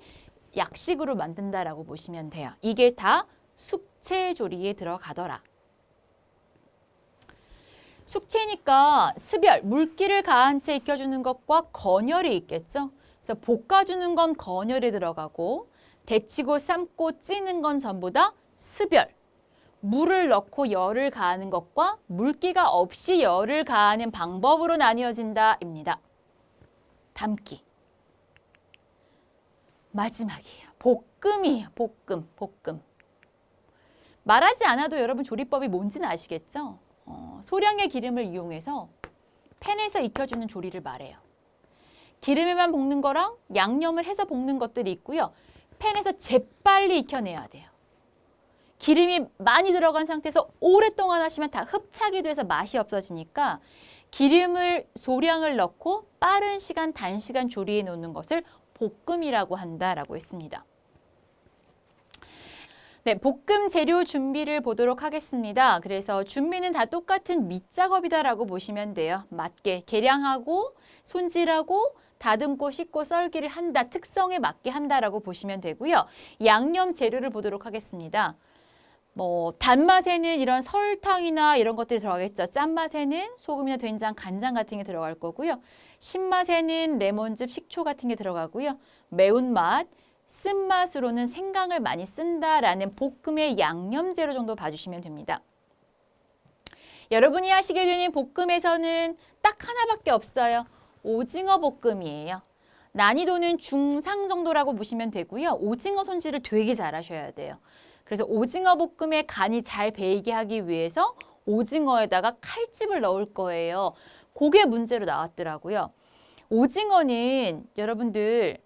약식으로 만든다라고 보시면 돼요. 이게 다 숙채 조리에 들어가더라. 숙채니까 스별, 물기를 가한 채 익혀주는 것과 건열이 있겠죠. 그래서 볶아주는 건 건열에 들어가고 데치고 삶고 찌는 건 전부 다 스별. 물을 넣고 열을 가하는 것과 물기가 없이 열을 가하는 방법으로 나뉘어진다입니다. 담기. 마지막이에요. 볶음이에요. 볶음. 말하지 않아도 여러분 조리법이 뭔지는 아시겠죠? 소량의 기름을 이용해서 팬에서 익혀주는 조리를 말해요. 기름에만 볶는 거랑 양념을 해서 볶는 것들이 있고요. 팬에서 재빨리 익혀내야 돼요. 기름이 많이 들어간 상태에서 오랫동안 하시면 다 흡착이 돼서 맛이 없어지니까 기름을 소량을 넣고 빠른 시간, 단시간 조리해 놓는 것을 볶음이라고 한다라고 했습니다. 네, 볶음 재료 준비를 보도록 하겠습니다. 그래서 준비는 다 똑같은 밑작업이다라고 보시면 돼요. 맞게 계량하고 손질하고 다듬고 씻고 썰기를 한다. 특성에 맞게 한다라고 보시면 되고요. 양념 재료를 보도록 하겠습니다. 단맛에는 이런 설탕이나 이런 것들이 들어가겠죠. 짠맛에는 소금이나 된장, 간장 같은 게 들어갈 거고요. 신맛에는 레몬즙, 식초 같은 게 들어가고요. 매운맛, 쓴맛으로는 생강을 많이 쓴다라는 볶음의 양념재료 정도 봐주시면 됩니다. 여러분이 하시게 되는 볶음에서는 딱 하나밖에 없어요. 오징어 볶음이에요. 난이도는 중상 정도라고 보시면 되고요. 오징어 손질을 되게 잘 하셔야 돼요. 그래서 오징어 볶음에 간이 잘 배이게 하기 위해서 오징어에다가 칼집을 넣을 거예요. 그게 문제로 나왔더라고요. 오징어는 여러분들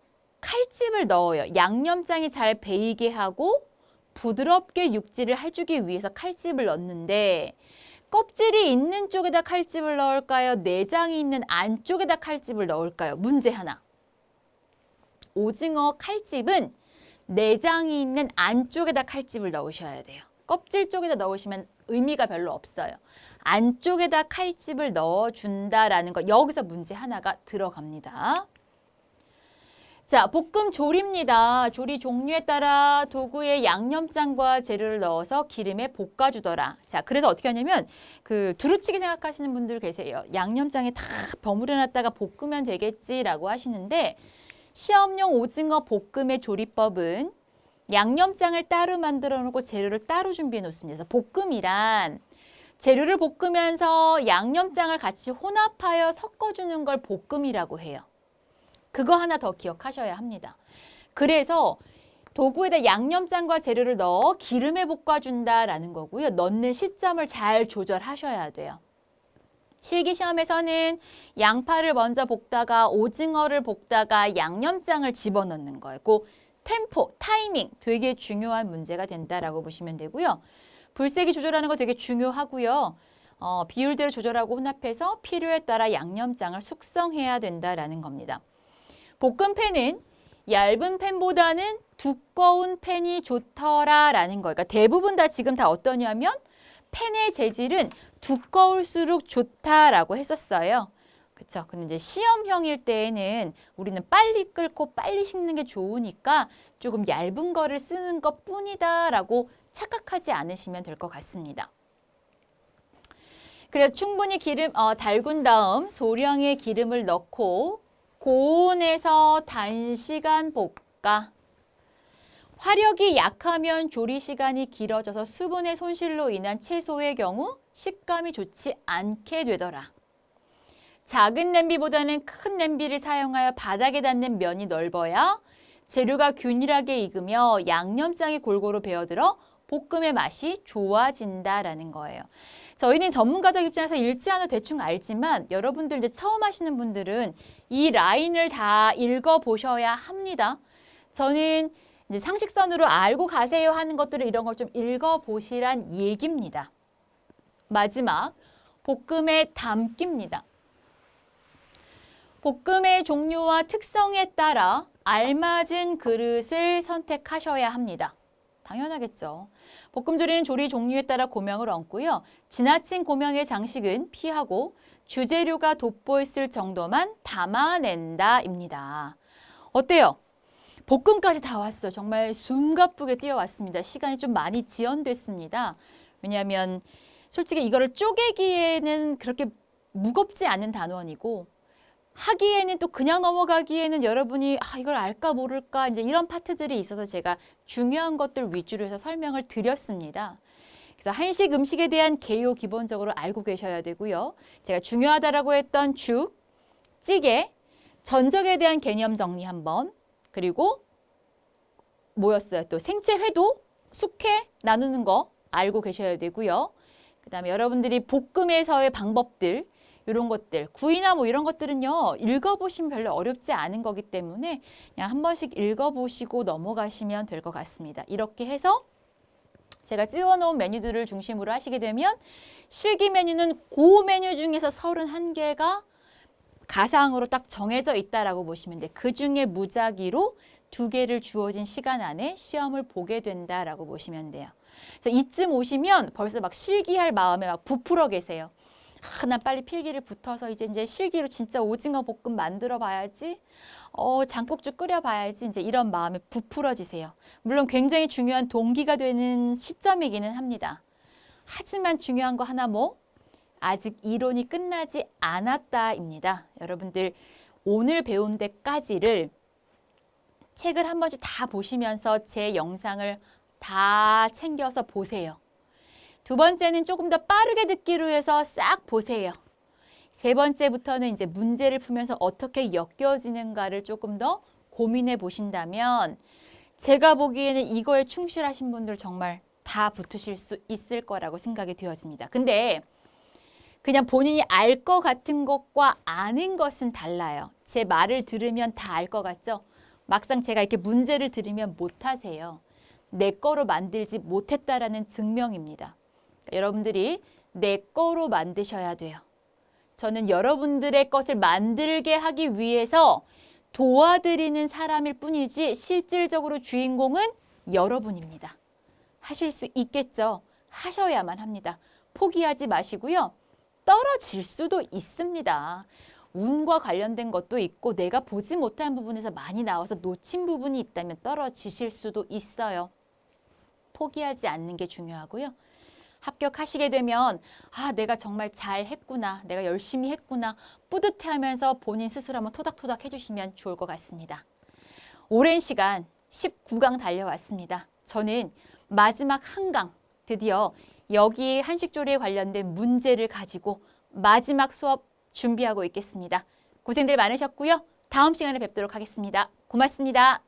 칼집을 넣어요. 양념장이 잘 배이게 하고 부드럽게 육질을 해주기 위해서 칼집을 넣는데 껍질이 있는 쪽에다 칼집을 넣을까요? 내장이 있는 안쪽에다 칼집을 넣을까요? 문제 하나. 오징어 칼집은 내장이 있는 안쪽에다 칼집을 넣으셔야 돼요. 껍질 쪽에다 넣으시면 의미가 별로 없어요. 안쪽에다 칼집을 넣어준다라는 거, 여기서 문제 하나가 들어갑니다. 자, 볶음 조리입니다. 조리 종류에 따라 도구에 양념장과 재료를 넣어서 기름에 볶아주더라. 자, 그래서 어떻게 하냐면 두루치기 생각하시는 분들 계세요. 양념장에 다 버무려놨다가 볶으면 되겠지라고 하시는데 시험용 오징어 볶음의 조리법은 양념장을 따로 만들어 놓고 재료를 따로 준비해 놓습니다. 그래서 볶음이란 재료를 볶으면서 양념장을 같이 혼합하여 섞어주는 걸 볶음이라고 해요. 그거 하나 더 기억하셔야 합니다. 그래서 도구에다 양념장과 재료를 넣어 기름에 볶아준다라는 거고요. 넣는 시점을 잘 조절하셔야 돼요. 실기시험에서는 양파를 먼저 볶다가 오징어를 볶다가 양념장을 집어넣는 거예요. 그 템포, 타이밍 되게 중요한 문제가 된다라고 보시면 되고요. 불세기 조절하는 거 되게 중요하고요. 비율대로 조절하고 혼합해서 필요에 따라 양념장을 숙성해야 된다라는 겁니다. 볶음팬은 얇은 팬보다는 두꺼운 팬이 좋더라라는 거예요. 그러니까 대부분 다 지금 다 어떠냐면 팬의 재질은 두꺼울수록 좋다라고 했었어요. 그렇죠. 근데 이제 시험형일 때에는 우리는 빨리 끓고 빨리 식는 게 좋으니까 조금 얇은 거를 쓰는 것뿐이다라고 착각하지 않으시면 될 것 같습니다. 그래서 충분히 기름 달군 다음 소량의 기름을 넣고 고온에서 단시간 볶아. 화력이 약하면 조리 시간이 길어져서 수분의 손실로 인한 채소의 경우 식감이 좋지 않게 되더라. 작은 냄비보다는 큰 냄비를 사용하여 바닥에 닿는 면이 넓어야 재료가 균일하게 익으며 양념장이 골고루 배어들어 볶음의 맛이 좋아진다라는 거예요. 저희는 전문가적 입장에서 읽지 않아도 대충 알지만 여러분들 이제 처음 하시는 분들은 이 라인을 다 읽어보셔야 합니다. 저는 이제 상식선으로 알고 가세요 하는 것들을 이런 걸 좀 읽어보시란 얘기입니다. 마지막, 볶음의 담기입니다. 볶음의 종류와 특성에 따라 알맞은 그릇을 선택하셔야 합니다. 당연하겠죠. 볶음 조리는 조리 종류에 따라 고명을 얹고요. 지나친 고명의 장식은 피하고 주재료가 돋보였을 정도만 담아낸다입니다. 어때요? 볶음까지 다 왔어. 정말 숨가쁘게 뛰어왔습니다. 시간이 좀 많이 지연됐습니다. 왜냐하면 솔직히 이거를 쪼개기에는 그렇게 무겁지 않은 단원이고 하기에는 또 그냥 넘어가기에는 여러분이 이걸 알까 모를까 이제 이런 파트들이 있어서 제가 중요한 것들 위주로 해서 설명을 드렸습니다. 그래서 한식 음식에 대한 개요 기본적으로 알고 계셔야 되고요. 제가 중요하다라고 했던 죽, 찌개, 전적에 대한 개념 정리 한번 그리고 뭐였어요? 또 생채 회도 숙회 나누는 거 알고 계셔야 되고요. 그다음에 여러분들이 볶음에서의 방법들 이런 것들, 구이나 뭐 이런 것들은요. 읽어보시면 별로 어렵지 않은 거기 때문에 그냥 한 번씩 읽어보시고 넘어가시면 될 것 같습니다. 이렇게 해서 제가 찍어놓은 메뉴들을 중심으로 하시게 되면 실기 메뉴는 그 메뉴 중에서 31개가 가상으로 딱 정해져 있다라고 보시면 돼. 그중에 무작위로 2개를 주어진 시간 안에 시험을 보게 된다라고 보시면 돼요. 그래서 이쯤 오시면 벌써 막 실기할 마음에 막 부풀어 계세요. 난 빨리 필기를 붙어서 이제 실기로 진짜 오징어 볶음 만들어 봐야지. 장국죽 끓여 봐야지. 이제 이런 마음에 부풀어지세요. 물론 굉장히 중요한 동기가 되는 시점이기는 합니다. 하지만 중요한 거 하나 아직 이론이 끝나지 않았다입니다. 여러분들 오늘 배운 데까지를 책을 한 번씩 다 보시면서 제 영상을 다 챙겨서 보세요. 두 번째는 조금 더 빠르게 듣기로 해서 싹 보세요. 세 번째부터는 이제 문제를 풀면서 어떻게 엮여지는가를 조금 더 고민해 보신다면 제가 보기에는 이거에 충실하신 분들 정말 다 붙으실 수 있을 거라고 생각이 되어집니다. 근데 그냥 본인이 알 것 같은 것과 아는 것은 달라요. 제 말을 들으면 다 알 것 같죠? 막상 제가 이렇게 문제를 들으면 못하세요. 내 거로 만들지 못했다라는 증명입니다. 여러분들이 내 거로 만드셔야 돼요. 저는 여러분들의 것을 만들게 하기 위해서 도와드리는 사람일 뿐이지 실질적으로 주인공은 여러분입니다. 하실 수 있겠죠? 하셔야만 합니다. 포기하지 마시고요. 떨어질 수도 있습니다. 운과 관련된 것도 있고 내가 보지 못한 부분에서 많이 나와서 놓친 부분이 있다면 떨어지실 수도 있어요. 포기하지 않는 게 중요하고요. 합격하시게 되면 내가 정말 잘했구나. 내가 열심히 했구나. 뿌듯해하면서 본인 스스로 한번 토닥토닥 해주시면 좋을 것 같습니다. 오랜 시간 19강 달려왔습니다. 저는 마지막 한 강 드디어 여기 한식조리에 관련된 문제를 가지고 마지막 수업 준비하고 있겠습니다. 고생들 많으셨고요. 다음 시간에 뵙도록 하겠습니다. 고맙습니다.